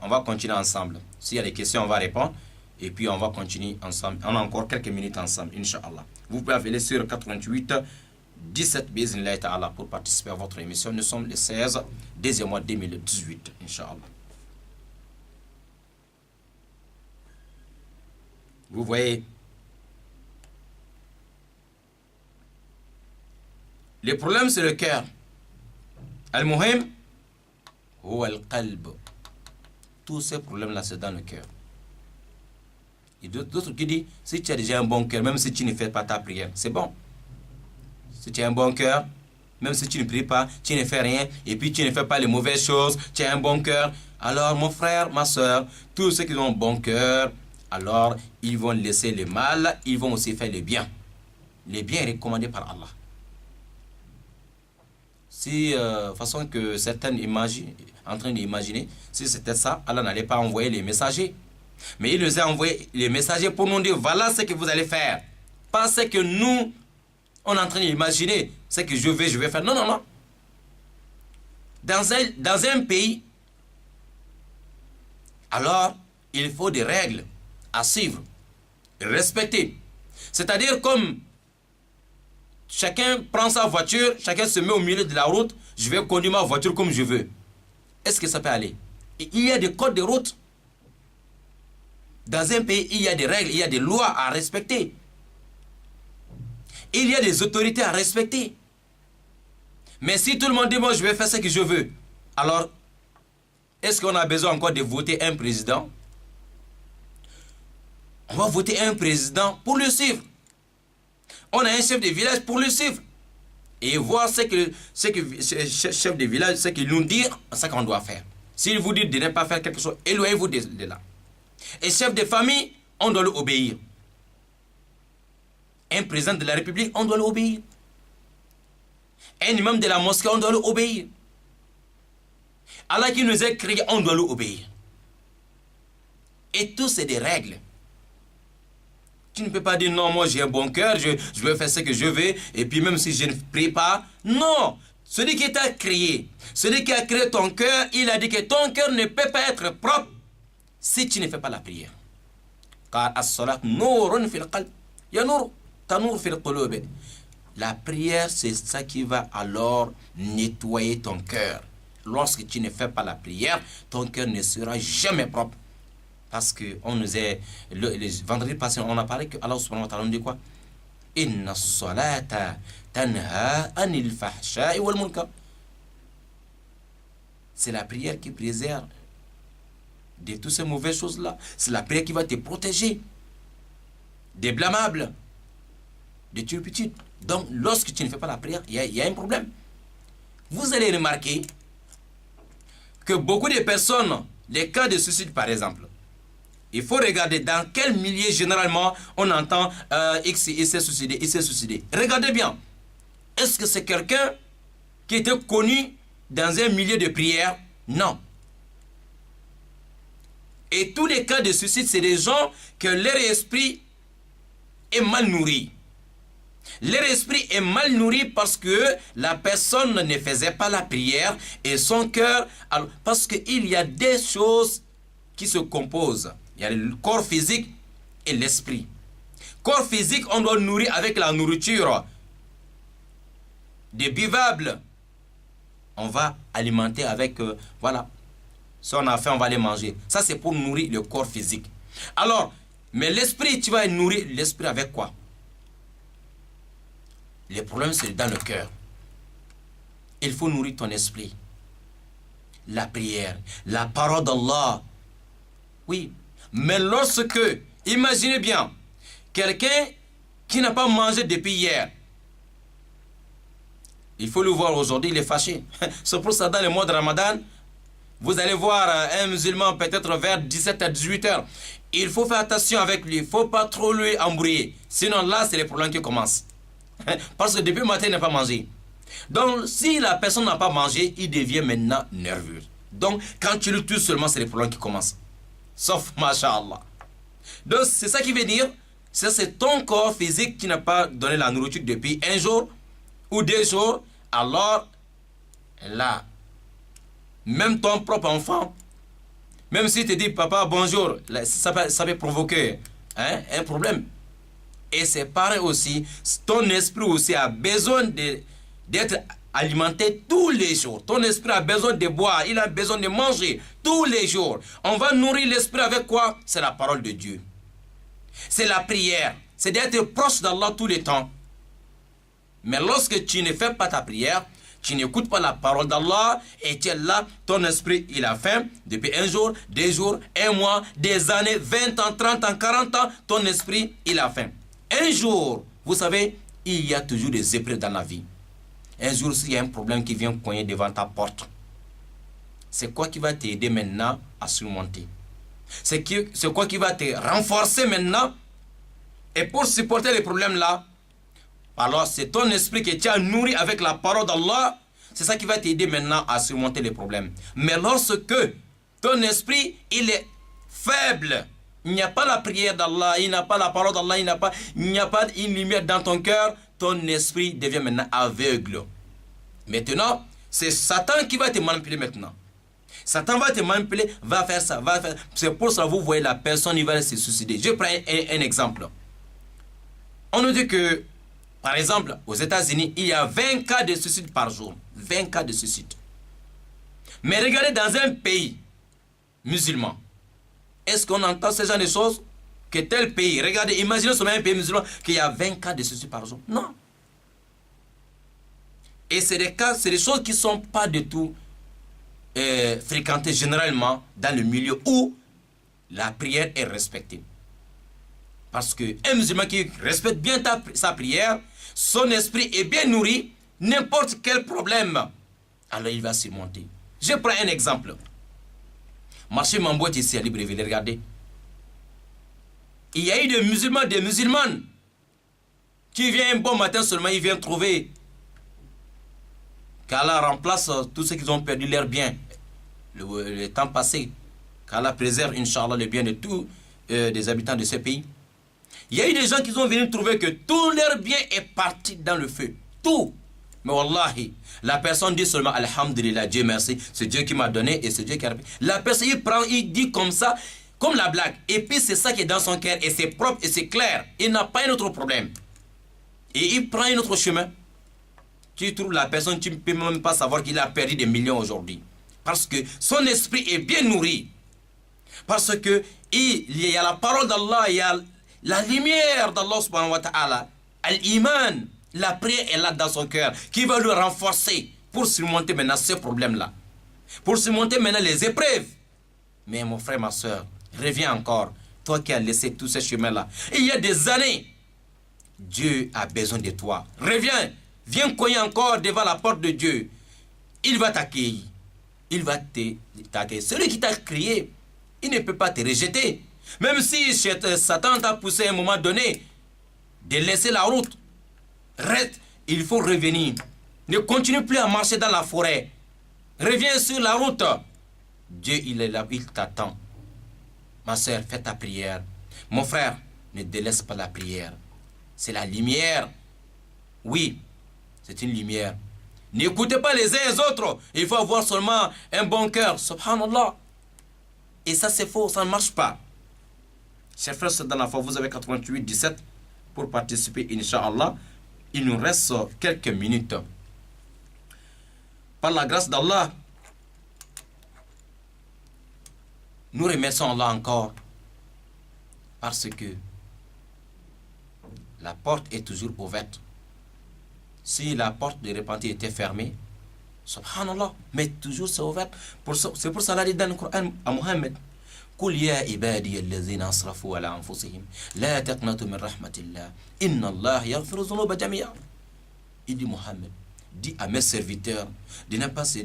on va continuer ensemble. S'il y a des questions, on va répondre. Et puis, on va continuer ensemble. On a encore quelques minutes ensemble, Inch'Allah. Vous pouvez appeler sur 88 17, Bismillah ta'ala, pour participer à votre émission. Nous sommes le 16, deuxième mois 2018, Inch'Allah. Vous voyez, le problème, c'est le cœur. Al-Muhim, ou al-Qalb. Tous ces problèmes-là, c'est dans le cœur. Et d'autres qui disent, si tu as déjà un bon cœur, même si tu ne fais pas ta prière, c'est bon. Si tu as un bon cœur, même si tu ne pries pas, tu ne fais rien, et puis tu ne fais pas les mauvaises choses, tu as un bon cœur. Alors, mon frère, ma soeur, tous ceux qui ont un bon cœur, alors ils vont laisser le mal, ils vont aussi faire le bien. Le bien est recommandé par Allah. Si, façon que certains imaginent, en train d'imaginer, si c'était ça, Allah n'allait pas envoyer les messagers. Mais il nous a envoyé les messagers pour nous dire, voilà ce que vous allez faire. Pas ce que nous, on est en train d'imaginer, ce que je vais faire. Non, non, non. Dans un pays, alors, il faut des règles à suivre, respecter. C'est-à-dire comme chacun prend sa voiture, chacun se met au milieu de la route, je vais conduire ma voiture comme je veux. Est-ce que ça peut aller? Il y a des codes de route. Dans un pays, il y a des règles, il y a des lois à respecter. Il y a des autorités à respecter. Mais si tout le monde dit, moi, je vais faire ce que je veux, alors, est-ce qu'on a besoin encore de voter un président? On va voter un président pour le suivre. On a un chef de village pour le suivre. Et voir ce que chef de village, ce qu'il nous dit, ce qu'on doit faire. S'il vous dit de ne pas faire quelque chose, éloignez-vous de là. Et chef de famille, on doit l'obéir. Un président de la République, on doit l'obéir. Un imam de la mosquée, on doit l'obéir. Allah qui nous a créés, on doit l'obéir. Et tout, c'est des règles. Tu ne peux pas dire, non, moi j'ai un bon cœur, je vais faire ce que je veux, et puis même si je ne prie pas. Non, celui qui t'a créé, celui qui a créé ton cœur, il a dit que ton cœur ne peut pas être propre si tu ne fais pas la prière. Car as-salat nourun fil qalb, ya nour, tanour fil qulub. La prière, c'est ça qui va alors nettoyer ton cœur. Lorsque tu ne fais pas la prière, ton cœur ne sera jamais propre. Parce que on nous est le vendredi passé, on a parlé que Allah subhanahu wa ta'ala nous dit quoi? Inna salata tanha anil fahsha'i wal munkar. C'est la prière qui préserve de toutes ces mauvaises choses-là. C'est la prière qui va te protéger des blâmables, des turpitudes. Donc, lorsque tu ne fais pas la prière, il y a un problème. Vous allez remarquer que beaucoup de personnes, les cas de suicide par exemple, il faut regarder dans quel milieu généralement on entend X, il s'est suicidé, il s'est suicidé. Regardez bien. Est-ce que c'est quelqu'un qui était connu dans un milieu de prière? Non. Et tous les cas de suicide, c'est des gens que leur esprit est mal nourri. Leur esprit est mal nourri parce que la personne ne faisait pas la prière et son cœur... Parce qu'il y a des choses qui se composent. Il y a le corps physique et l'esprit. Corps physique, on doit nourrir avec la nourriture. Des buvables. On va alimenter avec... voilà. Si on a faim, on va les manger. Ça, c'est pour nourrir le corps physique. Alors, mais l'esprit, tu vas nourrir l'esprit avec quoi? Le problème, c'est dans le cœur. Il faut nourrir ton esprit. La prière, la parole d'Allah. Oui. Mais lorsque, imaginez bien, quelqu'un qui n'a pas mangé depuis hier, il faut le voir aujourd'hui, il est fâché. C'est pour ça, dans le mois de Ramadan, vous allez voir un musulman peut-être vers 17 à 18 heures. Il faut faire attention avec lui. Il ne faut pas trop lui embrouiller. Sinon, là, c'est les problèmes qui commencent. Parce que depuis le matin, il n'a pas mangé. Donc, si la personne n'a pas mangé, il devient maintenant nerveux. Donc, quand tu le tues seulement, c'est les problèmes qui commencent. Sauf, masha'Allah. Donc, c'est ça qui veut dire, c'est ton corps physique qui n'a pas donné la nourriture depuis un jour ou 2 jours. Alors, là, même ton propre enfant, même si tu dis papa bonjour, ça peut provoquer un problème. Et c'est pareil aussi, ton esprit aussi a besoin d'être alimenté tous les jours. Ton esprit a besoin de boire, il a besoin de manger tous les jours. On va nourrir l'esprit avec quoi? C'est la parole de Dieu. C'est la prière. C'est d'être proche d'Allah tout le temps. Mais lorsque tu ne fais pas ta prière, tu n'écoutes pas la parole d'Allah et tu es là, ton esprit, il a faim depuis 1 jour, 2 jours, 1 mois, des années, 20 ans, 30 ans, 40 ans, ton esprit, il a faim. Un jour, vous savez, il y a toujours des épreuves dans la vie. Un jour, s'il y a un problème qui vient cogner devant ta porte, c'est quoi qui va t'aider maintenant à surmonter? C'est quoi qui va te renforcer maintenant? Et pour supporter les problèmes là, alors c'est ton esprit que tu as nourri avec la parole d'Allah. c'est ça qui va t'aider maintenant à surmonter les problèmes. Mais lorsque ton esprit, il est faible, il n'y a pas la prière d'Allah, il n'y a pas la parole d'Allah, il n'y a pas une lumière dans ton cœur, ton esprit devient maintenant aveugle. Maintenant, c'est Satan qui va te manipuler maintenant. Satan va te manipuler, va faire ça, va faire. C'est pour ça que vous voyez la personne, il va se suicider. Je prends un exemple. On nous dit que, par exemple, aux États-Unis, il y a 20 cas de suicide par jour. 20 cas de suicide. Mais regardez dans un pays musulman. Est-ce qu'on entend ce genre de choses? Que tel pays, regardez, imaginez seulement un pays musulman qu'il y a 20 cas de suicide par jour. Non. Et c'est des cas, c'est des choses qui ne sont pas du tout fréquentées généralement dans le milieu où la prière est respectée. Parce qu'un musulman qui respecte bien sa prière, son esprit est bien nourri, n'importe quel problème, alors il va surmonter. Je prends un exemple. Marché Mamboët ici à Libreville, regardez. Il y a eu des musulmans, des musulmanes qui viennent un bon matin seulement, ils viennent trouver qu'Allah remplace tous ceux qui ont perdu leur bien. Le temps passé, qu'Allah préserve, Inch'Allah, le bien de tous les habitants de ce pays. Il y a eu des gens qui sont venus trouver que tout leur bien est parti dans le feu. Tout. Mais wallahi, la personne dit seulement Alhamdulillah, Dieu merci, c'est Dieu qui m'a donné et c'est Dieu qui a... La personne, il prend, il dit comme ça, comme la blague. Et puis c'est ça qui est dans son cœur et c'est propre et c'est clair. Il n'a pas un autre problème. Et il prend un autre chemin. Tu trouves la personne, tu ne peux même pas savoir qu'il a perdu des millions aujourd'hui. Parce que son esprit est bien nourri. Parce que il y a la parole d'Allah, il y a la lumière d'Allah subhanahu wa ta'ala. Al-Iman, la prière est là dans son cœur, qui va le renforcer pour surmonter maintenant ce problème-là. Pour surmonter maintenant les épreuves. Mais mon frère, ma soeur, reviens encore. Toi qui as laissé tous ces chemins-là. Il y a des années, Dieu a besoin de toi. Reviens. Viens cogner encore devant la porte de Dieu. Il va t'accueillir. Il va t'accueillir. Celui qui t'a crié, il ne peut pas te rejeter. Même si Satan t'a poussé à un moment donné de laisser la route. Reste, il faut revenir. Ne continue plus à marcher dans la forêt. Reviens sur la route. Dieu, il est là, il t'attend. Ma soeur, fais ta prière. Mon frère, ne délaisse pas la prière. C'est la lumière. Oui. C'est une lumière. N'écoutez pas les uns et les autres. Il faut avoir seulement un bon cœur. Subhanallah. Et ça, c'est faux. Ça ne marche pas. Chers frères, dans la foi, vous avez 88 17 pour participer, Inch'Allah. Il nous reste quelques minutes. Par la grâce d'Allah, nous remercions Allah encore. Parce que la porte est toujours ouverte. Si la porte de repentir était fermée, subhanallah, mais toujours c'est ouvert. C'est pour ça qu'il dit dans le Coran à Mohammed, قل يا عبادي الذين أسرفوا على أنفسهم لا تقنطوا من رحمة الله إن الله يغفر الذنوب جميعا. Il dit Mohammed, dit à mes serviteurs de ne pas se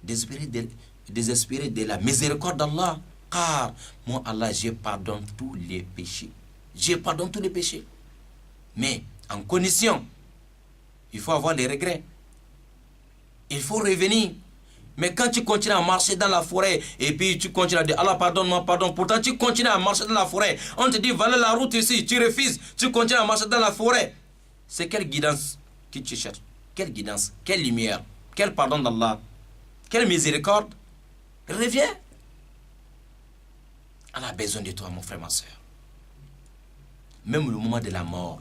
désespérer de la miséricorde d'Allah, car moi Allah, je pardonne tous les péchés. Je pardonne tous les péchés. Mais en condition, il faut avoir les regrets. Il faut revenir. Mais quand tu continues à marcher dans la forêt, et puis tu continues à dire, Allah pardonne-moi, pardon. Pourtant tu continues à marcher dans la forêt. On te dit, voilà la route ici, tu refuses. Tu continues à marcher dans la forêt. C'est quelle guidance que tu cherches? Quelle guidance? Quelle lumière? Quel pardon d'Allah? Quelle miséricorde? Reviens. Allah a besoin de toi, mon frère, ma soeur. Même le moment de la mort.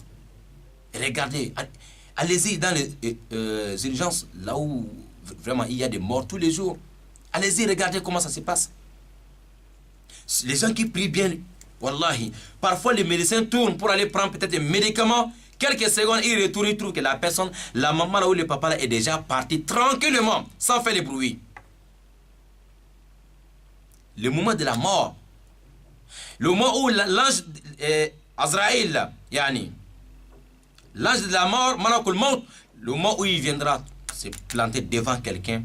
Regardez, allez-y dans les urgences, là où vraiment il y a des morts tous les jours. Allez-y, regardez comment ça se passe. Les gens qui prient bien, wallahi, parfois les médecins tournent pour aller prendre peut-être des médicaments. Quelques secondes, ils retournent, ils trouvent que la personne, la maman là ou le papa là est déjà parti tranquillement, sans faire de bruit. Le moment de la mort, le moment où l'ange Azraïl, yani, l'ange de la mort, Malakul Maut, le moment où il viendra se planter devant quelqu'un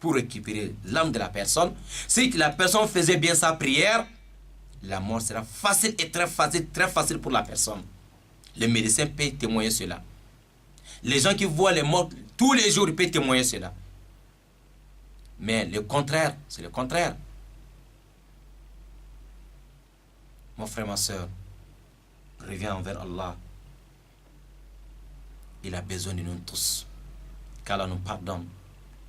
pour récupérer l'âme de la personne, si la personne faisait bien sa prière, la mort sera facile et très facile pour la personne. Les médecins peuvent témoigner cela. Les gens qui voient les morts Tous les jours, il peut témoigner cela. Mais le contraire, c'est le contraire. Mon frère, ma soeur, reviens envers Allah. Il a besoin de nous tous. Qu'Allah nous pardonne,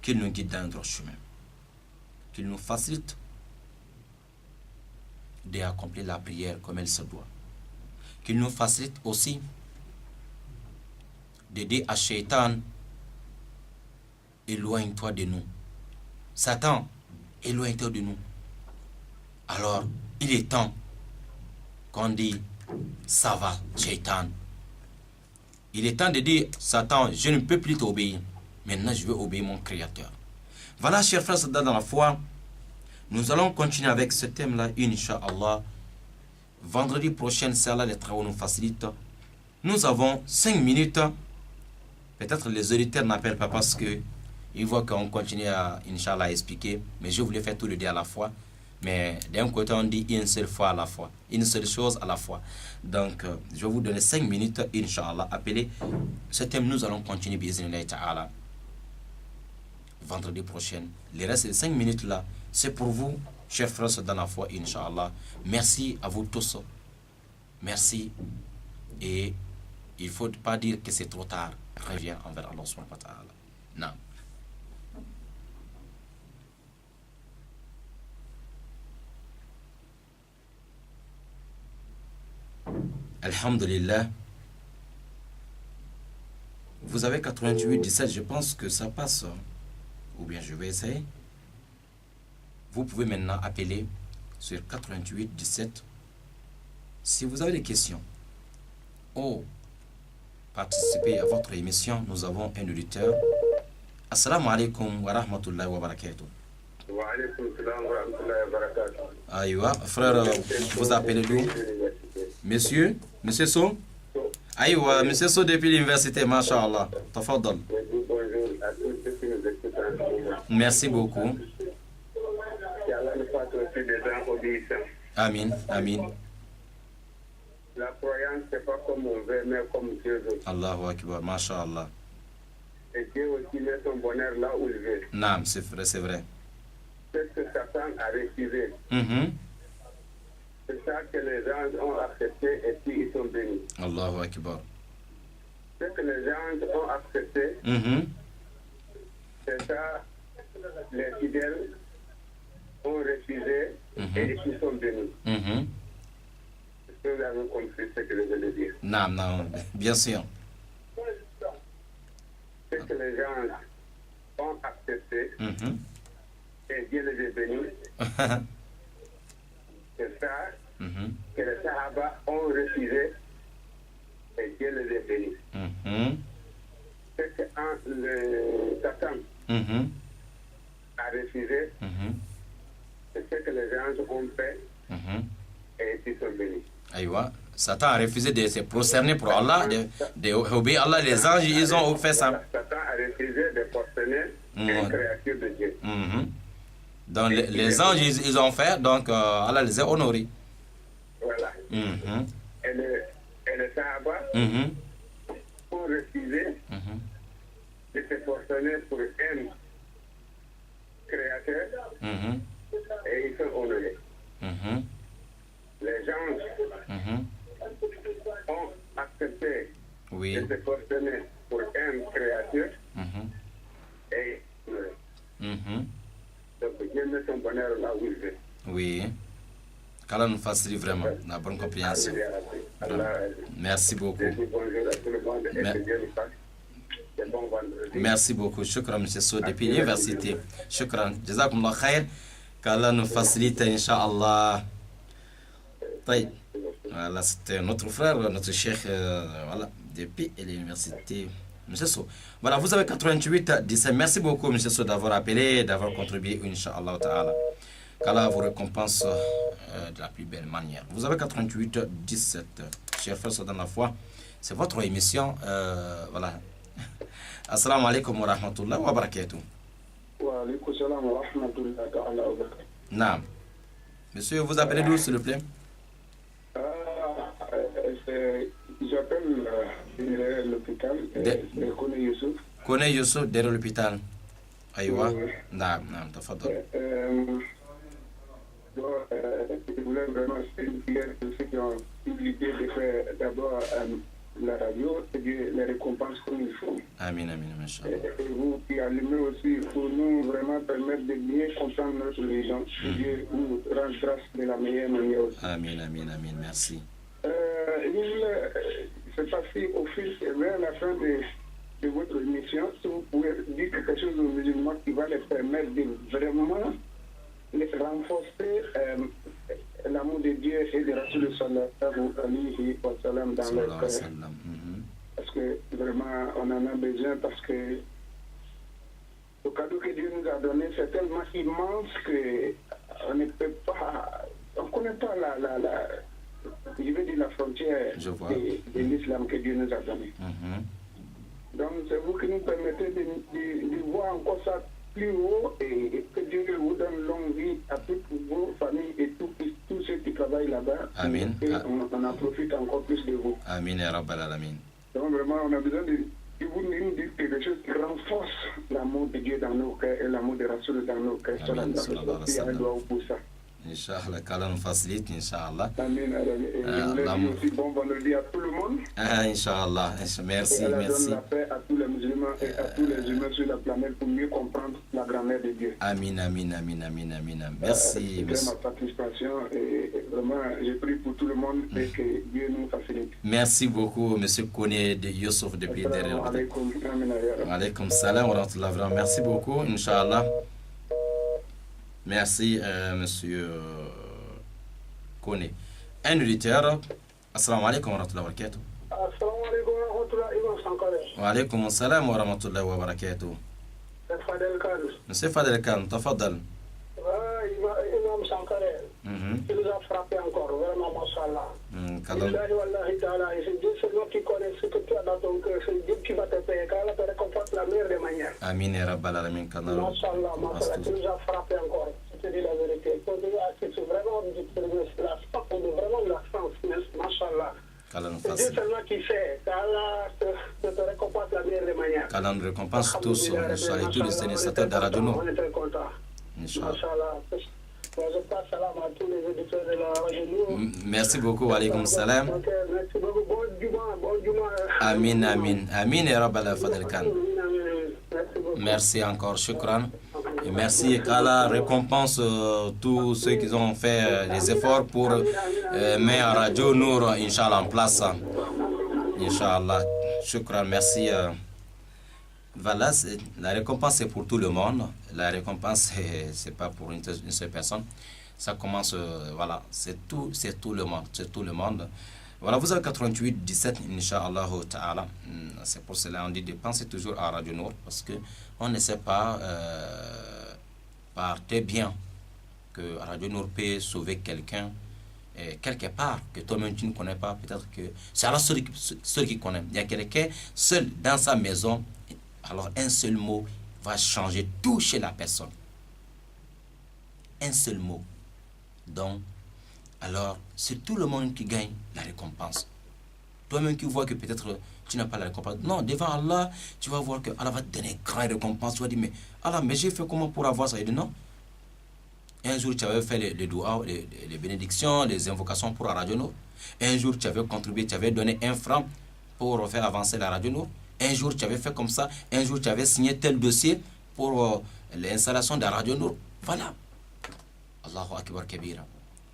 qu'il nous guide dans le droit chemin, qu'il nous facilite d'accomplir la prière comme elle se doit, qu'il nous facilite aussi d'aider à Shaitan, éloigne-toi de nous. Satan, éloigne-toi de nous. Alors, il est temps qu'on dit, ça va, Shaitan. Il est temps de dire, Satan, je ne peux plus t'obéir. Maintenant, je veux obéir mon Créateur. Voilà, chers frères dans la foi, nous allons continuer avec ce thème-là, Inch'Allah. Vendredi prochain, c'est là les travaux nous facilitent. Nous avons 5 minutes. Peut-être les auditeurs n'appellent pas parce que ils voient qu'on continue à, Inch'Allah, expliquer. Mais je voulais faire tout le deux à la fois. Mais d'un côté, on dit une seule fois à la fois. Une seule chose à la fois. Donc, je vais vous donner 5 minutes, Inch'Allah. Appelez. Ce thème, nous allons continuer, Bismillah ta'ala. Vendredi prochain. Les restes des 5 minutes là, c'est pour vous, chers frères dans la foi, Inch'Allah. Merci à vous tous. Merci. Et il ne faut pas dire que c'est trop tard. Reviens envers Allah subhanahu wa ta'ala. Non. Alhamdulillah. Vous avez 88 17, je pense que ça passe. Ou bien je vais essayer. Vous pouvez maintenant appeler sur 88 17 si vous avez des questions ou participer à votre émission. Nous avons un auditeur. Assalamu alaikum wa rahmatullahi wa barakatuh. Wa alaikum salam wa rahmatullahi wa barakatuh. Aïwa, frère, vous appelez d'où? Monsieur So? Aïwa, monsieur So depuis l'université, masha'Allah. Tafaddal. Bonjour à tous ceux qui nous écoutent en ce moment. Merci beaucoup. Qu'Allah nous fasse aussi des gens obéissants. Amin, amin. La croyance, c'est pas comme on veut, mais comme Dieu veut. Allahu Akbar, masha'Allah. Et Dieu aussi met son bonheur là où il veut. Naam, c'est vrai, c'est vrai. C'est ce que Satan a refusé. C'est ça que les gens ont accepté et puis ils sont bénis. Allahu Akbar. Ce que les gens ont accepté, c'est ça, les fidèles ont refusé et ils sont bénis. Est-ce que vous avez compris ce que je veux dire? Naam, naam, bien sûr. Ce que les gens ont accepté et Dieu les a bénis, c'est ça que les Sahaba ont refusé et Dieu les a bénis. C'est que le Satan a refusé, c'est ce que les gens ont fait et ils sont bénis. Aïwa, Satan a refusé de se prosterner pour Allah, d'obéir Allah. Les anges, ils ont fait ça. Satan a refusé de prosterner une créature de Dieu. Donc les anges, ils ont fait, donc Allah les a honorés. Voilà. Et le Sahaba ont refusé de se prosterner pour un créateur et ils sont honorés. Les gens ont accepté de se prosterner pour un créateur et honorés. Donc Dieu met son bonheur là où il veut. Oui. Qu'Allah nous facilite vraiment la bonne compréhension. Merci beaucoup. Bonjour à tout le monde et que Dieu nous fasse des bons vendredis. Merci beaucoup. Shukran, M. So, depuis l'université. Shukran. Jazakumullah khair. Qu'Allah nous facilite, Inch'Allah. Voilà, c'était notre frère, notre cheikh, voilà, depuis l'université. Monsieur So. Voilà, vous avez 88 17. Merci beaucoup, Monsieur So, d'avoir appelé, d'avoir contribué, Inch'Allah Ta'ala. Qu'Allah vous récompense de la plus belle manière. Vous avez 88 17. Chers frères dans la foi, c'est votre émission. Voilà. Assalamu alaikum wa rahmatullahi wa barakatuh. Wa alaikum salam wa rahmatullahi wa barakatuh. Naam. Monsieur, vous appelez d'où, s'il vous plaît? J'appelle derrière l'hôpital. C'est Kone Youssouf. Kone Youssouf, derrière l'hôpital. Aïwa. Non, tafadol. Je voulais vraiment dire à ceux qui ont eu l'idée de faire d'abord la radio, et Dieu les récompense comme il faut. Amin, amin, Inch'Allah. Et vous qui allumez aussi pour nous vraiment permettre de bien comprendre notre religion. Que Dieu nous rend grâce de la meilleure manière aussi. Amin, amin, amin, merci. C'est passé au fil vers la fin de votre émission. Si vous pouvez dire quelque chose aux musulmans qui va les permettre de vraiment les renforcer l'amour de Dieu et de Rasul sallallahu alayhi wa sallam dans leur cœur. Parce que vraiment, on en a besoin parce que le cadeau que Dieu nous a donné, c'est tellement immense qu'on ne peut pas, on ne connaît pas je veux dire la frontière de l'islam que Dieu nous a donné. Donc c'est vous qui nous permettez de voir encore ça plus haut et que Dieu vous donne longue vie à toutes vos familles et tous ceux qui travaillent là-bas. Amin. Et on en profite encore plus de vous. Amin, ya Rabbal Alamin. Donc vraiment, on a besoin de vous nous dire quelque chose qui renforce l'amour de Dieu dans nos cœurs et l'amour de Rasoul dans nos cœurs. Amin, sallallahu alayhi wa sallam. Pour ça. Inch'Allah, qu'Allah nous facilite, Inch'Allah. Amin. Et je voulais dire aussi bon vendredi à tout le monde. Inch'Allah, merci, et Allah merci. donne la paix à tous les musulmans et à tous les humains sur la planète pour mieux comprendre la grand-mère de Dieu. Amin, amin, amin, amin, amin. Merci. C'est ma satisfaction et vraiment, je prie pour tout le monde et que Dieu nous facilite. Merci beaucoup, Monsieur Kone de Youssouf depuis derrière. Wa alaykum salam wa rahmatullah. Merci beaucoup, Inch'Allah. Merci, Monsieur Kone. Un auditeur. Assalamu alaikum wa rahmatullahi wa barakatuh. Assalamu alaikum wa rahmatullahi wa barakatuh. Wa alaykum salam wa rahmatullahi wa barakatuh. C'est Fadel Khan. Monsieur Fadel Khan, tafadal. Imam Sankare. Il nous a frappé encore, vraiment, mashallah. Wallahi, wallahi, ta'ala. C'est Dieu seulement qui connaît ce que tu as dans ton cœur. C'est Dieu qui va te payer. Car Allah te récompense la meilleure des manières. Amin, ya Rabbal Alamin. Mashallah, mashallah. Tu nous as frappé encore. Je te dis la vérité. C'est vraiment la force de vraiment la chance. Mashallah. C'est Dieu seulement qui fait. Allah te récompense la meilleure des manières. Qu'Allah nous récompense tous, Inch'Allah, et tous les téléspectateurs de la radio. On est très contents. Inch'Allah. Je passe salam à tous les éditeurs de la radio. Merci beaucoup, wa alaykum salam. Merci beaucoup. Bon Juma. Amin, amin. Amin, ya Rabbal Fadel Khan. Merci encore, shukran. Et merci qu'Allah récompense tous ceux qui ont fait les efforts pour mettre à Radio Nour, Inch'Allah, en place. Inch'Allah, shukran, merci. Voilà, la récompense c'est pour tout le monde. La récompense c'est pas pour une seule personne. Ça commence, voilà, c'est tout le monde, c'est tout le monde. Voilà, vous avez 88 17 Inch'Allah ta'ala. C'est pour cela on dit de penser toujours à Radio Nour parce que on ne sait pas par tes biens que Radio Nour peut sauver quelqu'un quelque part que toi-même tu ne connais pas. Peut-être que c'est alors ceux qui connaissent. Il y a quelqu'un seul dans sa maison. Alors un seul mot va changer tout chez la personne. Un seul mot. Donc, alors, c'est tout le monde qui gagne la récompense. Toi-même qui vois que peut-être tu n'as pas la récompense. Non, devant Allah, tu vas voir que Allah va te donner une grande récompense. Tu vas dire, mais Allah, mais j'ai fait comment pour avoir ça? Il dit non. Un jour, tu avais fait les doigts, les bénédictions, les invocations pour la Radio Nour. Un jour, tu avais contribué, tu avais donné 1 franc pour faire avancer la Radio Nour. Un jour, tu avais fait comme ça. Un jour, tu avais signé tel dossier pour l'installation de la Radio Nour. Voilà. Allahu Akbar Kabira.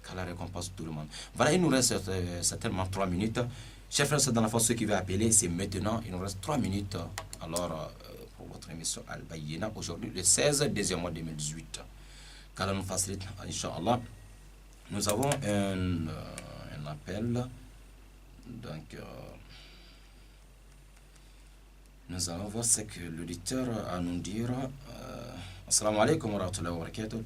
Qu'Allah récompense tout le monde. Voilà, il nous reste certainement 3 minutes. Chers frères, c'est dans la fois ceux qui veulent appeler, c'est maintenant. Il nous reste 3 minutes. Alors, pour votre émission Al-Bayyina, aujourd'hui, le 16 deuxième mois 2018. Qu'Allah nous facilite, Inch'Allah. Nous avons un appel. Donc, nous allons voir ce que l'auditeur a à nous dire. Assalamu alaikum wa rahmatullahi wa barakatuh.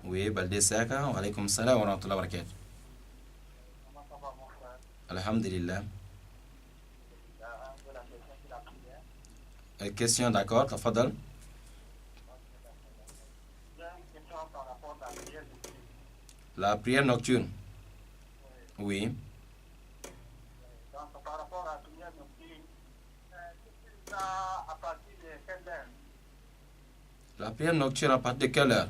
Oui, Balde Saka, wa alaykum salam wa rahmatullahi wa barakatuh. Alhamdulillah. Question, d'accord, tafadal. La prière nocturne. Oui. Donc, par rapport à la prière nocturne, ça à partir de quelle heure? La prière nocturne à partir de quelle heure?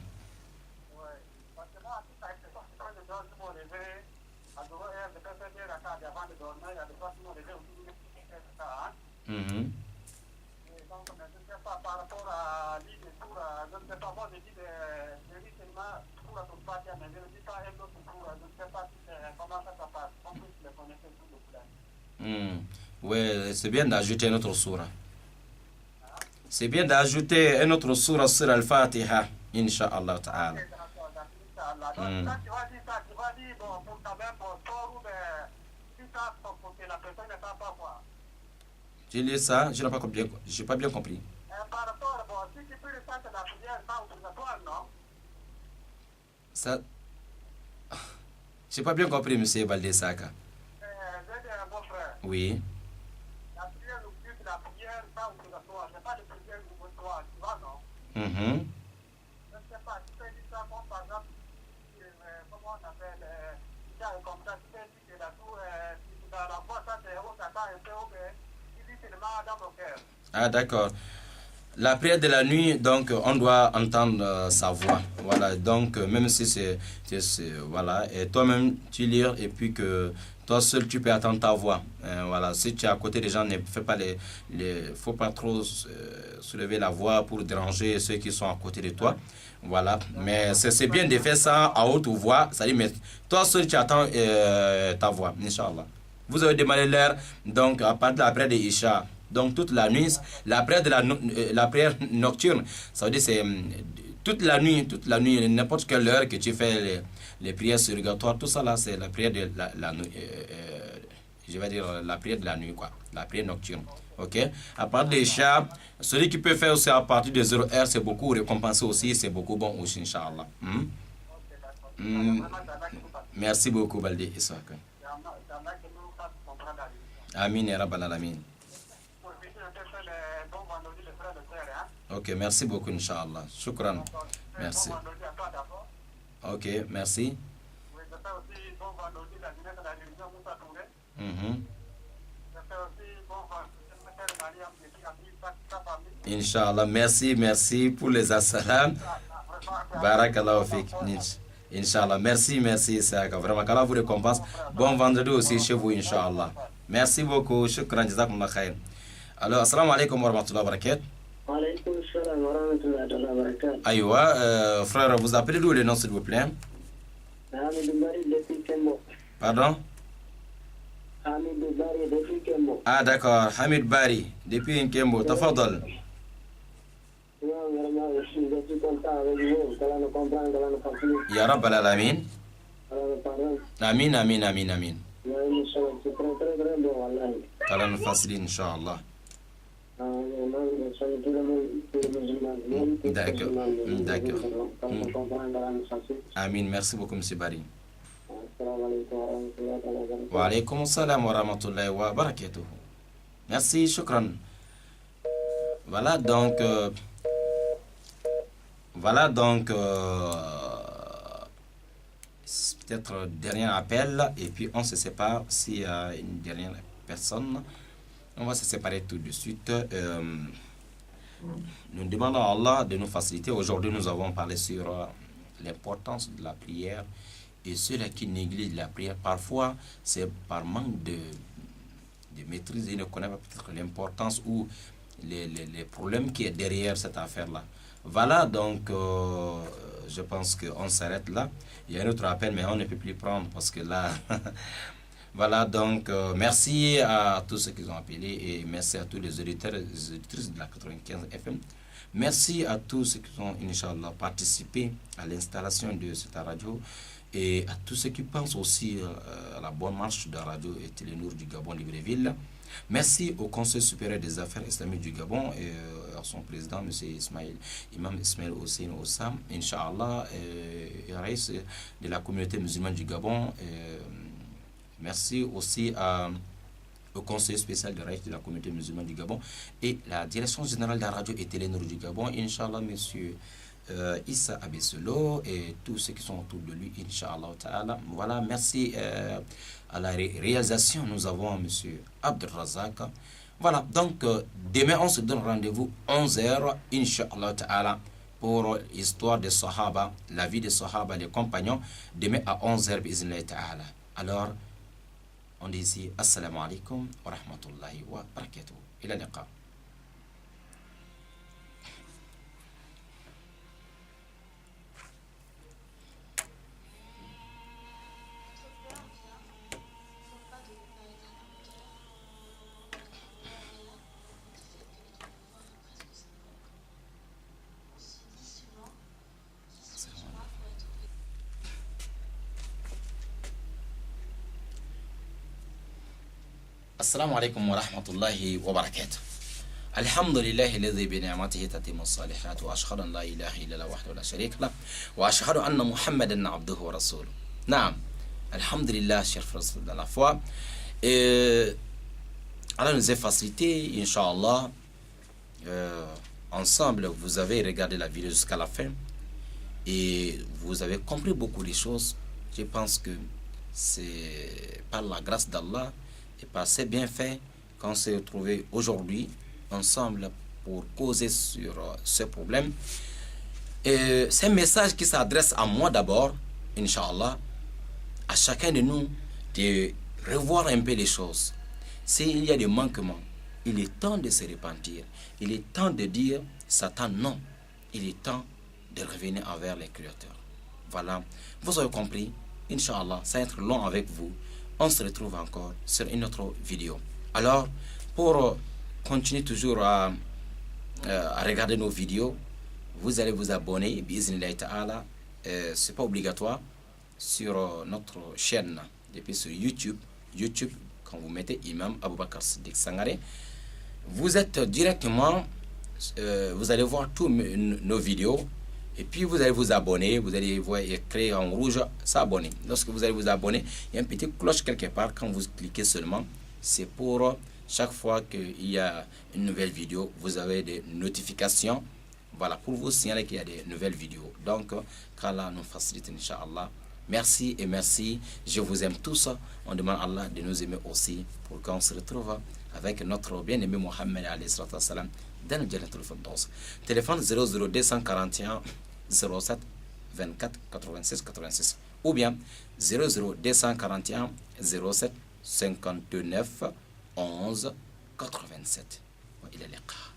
Oui. Parce que moi, tout à fait, quand je dors, je me réveille, à 0 heures, je peux faire des racades avant de dormir, il y a des fois, je me réveille autour de 1 heure. Donc, je ne sais pas par rapport à l'île de Toura, je ne sais pas, moi, je dis seulement Toura pour partir, mais je ne dis pas un autre Toura, je ne sais pas comment ça se passe, on peut le connaître tout le plan. Oui, c'est bien d'ajouter un autre sourate. C'est bien d'ajouter un autre sourate sur Al-Fatiha, Inch'Allah Ta'ala. Donc, quand tu vas dire ça, tu vas dire, bon, pour ta mère, pour toi, ou bien, si ça, pour que la personne ne parle pas quoi. Tu lis ça, je n'ai pas bien compris. Par rapport, bon, si tu peux le faire, la prière, ça, obligatoire, non? Ça... Je n'ai pas bien compris, monsieur Baldessaka. Je vais dire, mon frère. Oui. La prière nocturne, la prière, ça, obligatoire. C'est pas de prière obligatoire, tu vois, non? Je ne sais pas, tu peux dire ça, comme par exemple, comment on appelle, comme ça, tu peux dire que la tour, dans la voix, ça, c'est haut, ça, un peu haut, mais tu dis seulement dans le cœur. Ah, d'accord. La prière de la nuit, donc, on doit entendre sa voix. Voilà, donc, même si c'est voilà, et toi-même, tu lis, et puis que toi seul, tu peux attendre ta voix. Voilà, si tu es à côté des gens, ne fais pas faut pas trop soulever la voix pour déranger ceux qui sont à côté de toi. Voilà, mais c'est bien de faire ça à haute voix, ça dit, mais toi seul, tu attends ta voix, Inch'Allah. Vous avez demandé l'heure, donc, à partir de la prière de Isha. Donc toute la nuit, la prière nocturne, ça veut dire c'est toute la nuit, n'importe quelle heure que tu fais les prières surrogatoires, tout ça là, c'est la prière de la nuit, je vais dire la prière de la nuit, quoi, la prière nocturne. Ok. À part des chats, celui qui peut faire aussi à partir de 0 heure, c'est beaucoup récompensé aussi, c'est beaucoup bon aussi, Inch'Allah. Merci beaucoup, Baldi Issa. Amin ya Rabbal Alamin. Ok, merci beaucoup, Inch'Allah. Shukran. Merci. Ok, merci. Inch'Allah, merci pour les assalam. Barakallahu fik. Inch'Allah, merci, Isaac. Vraiment, qu'Allah vous récompense. Bon vendredi aussi chez vous, Inch'Allah. Merci beaucoup. Shukran, jazakumullah khair. Alors, assalamu alaikum wa rahmatullahi wa barakatuh. Alaykoum salam wa rahmatullahi wa barakatuh. Aïwa, frère, vous appelez d'où le nom, s'il vous plaît? Hamidou Bari depuis Kembo. Pardon? Hamidou Bari depuis Kembo. Ah, d'accord. Hamid Bari, depuis Kembo. Tafadol. Non, vraiment, je suis content avec vous. Qu'Allah nous comprenne, qu'Allah nous facilite. Ya Rabbal Alamin. qu'Allah nous pardonne. Amin, amin, amin, amin. C'est très bon, wallahi. Qu'Allah nous facilite, Inch'Allah. D'accord. Amin, merci beaucoup, M. Bari. Wa alaykum salam wa rahmatullahi wa barakatuh. Merci, shukran. Voilà donc, peut-être dernier appel et puis on se sépare s'il y a une dernière personne. On va se séparer tout de suite. Nous demandons à Allah de nous faciliter. Aujourd'hui, nous avons parlé sur l'importance de la prière et ceux qui négligent la prière. Parfois, c'est par manque de maîtrise. Ils ne connaissent pas peut-être l'importance ou les problèmes qui est derrière cette affaire-là. Voilà, donc, je pense qu'on s'arrête là. Il y a un autre appel, mais on ne peut plus prendre parce que là... Voilà, donc, merci à tous ceux qui ont appelé et merci à tous les auditeurs et les auditrices de la 95 FM. Merci à tous ceux qui ont, Inch'Allah, participé à l'installation de cette radio et à tous ceux qui pensent aussi à la bonne marche de la radio et Télénour du Gabon Libreville. Merci au Conseil supérieur des affaires islamiques du Gabon et à son président, M. Imam Ismail Hussein Oussam, Inch'Allah, et Raïs de la communauté musulmane du Gabon. Merci aussi au conseil spécial de Raïs de la communauté musulmane du Gabon et la direction générale de la radio et Télénour du Gabon, Inch'Allah, M. Issa Abesolo et tous ceux qui sont autour de lui, Inch'Allah Ta'ala. Voilà, merci à la réalisation. Nous avons M. Abdelrazak. Voilà, donc demain on se donne rendez-vous 11h, Inch'Allah Ta'ala, pour l'histoire des Sahaba, la vie des Sahaba, les compagnons. Demain à 11h, Bismillah Ta'ala. Alors, on dit ici, Assalamu alaikum wa rahmatullahi wa barakatuh. Ila liqa. السلام عليكم ورحمة الله وبركاته. الحمد لله الذي بنعمته تتم الصالحات وأشهد أن لا إله إلا الله وحده لا شريك له وأشهد أن محمدا عبده ورسوله. نعم, alhamdulillah, chers frères dans la foi. Allah nous a facilité, Inch'Allah. Ensemble, vous avez regardé la vidéo jusqu'à la fin et vous avez compris beaucoup de choses. Je pense que c'est par la grâce d'Allah et par ses bienfaits qu'on s'est retrouvés aujourd'hui ensemble pour causer sur ce problème. Et c'est un message qui s'adresse à moi d'abord, Inch'Allah, à chacun de nous de revoir un peu les choses. S'il y a des manquements, il est temps de se repentir. Il est temps de dire Satan non. Il est temps de revenir envers les créateurs. Voilà, vous avez compris. Inch'Allah, ça va être long avec vous. On se retrouve encore sur une autre vidéo. Alors, pour continuer toujours à regarder nos vidéos, vous allez vous abonner, bi'iznillahi ta'ala. C'est pas obligatoire sur notre chaîne, depuis sur YouTube. YouTube, quand vous mettez Imam Aboubakar Siddiq Sangaré, vous êtes directement, vous allez voir tous nos vidéos. Et puis vous allez vous abonner, vous allez voir écrit en rouge s'abonner. Lorsque vous allez vous abonner, il y a une petite cloche quelque part. Quand vous cliquez seulement, c'est pour chaque fois qu'il y a une nouvelle vidéo, vous avez des notifications. Voilà, pour vous signaler qu'il y a des nouvelles vidéos. Donc, qu'Allah nous facilite, Inch'Allah. Merci et merci. Je vous aime tous. On demande à Allah de nous aimer aussi pour qu'on se retrouve avec notre bien-aimé Mohammed alayhi salatu wassalam dans le Jannatul Firdaus. Téléphone 00241 07 24 86 86 ou bien 00241 07 59 11 87. Wa ila liqa.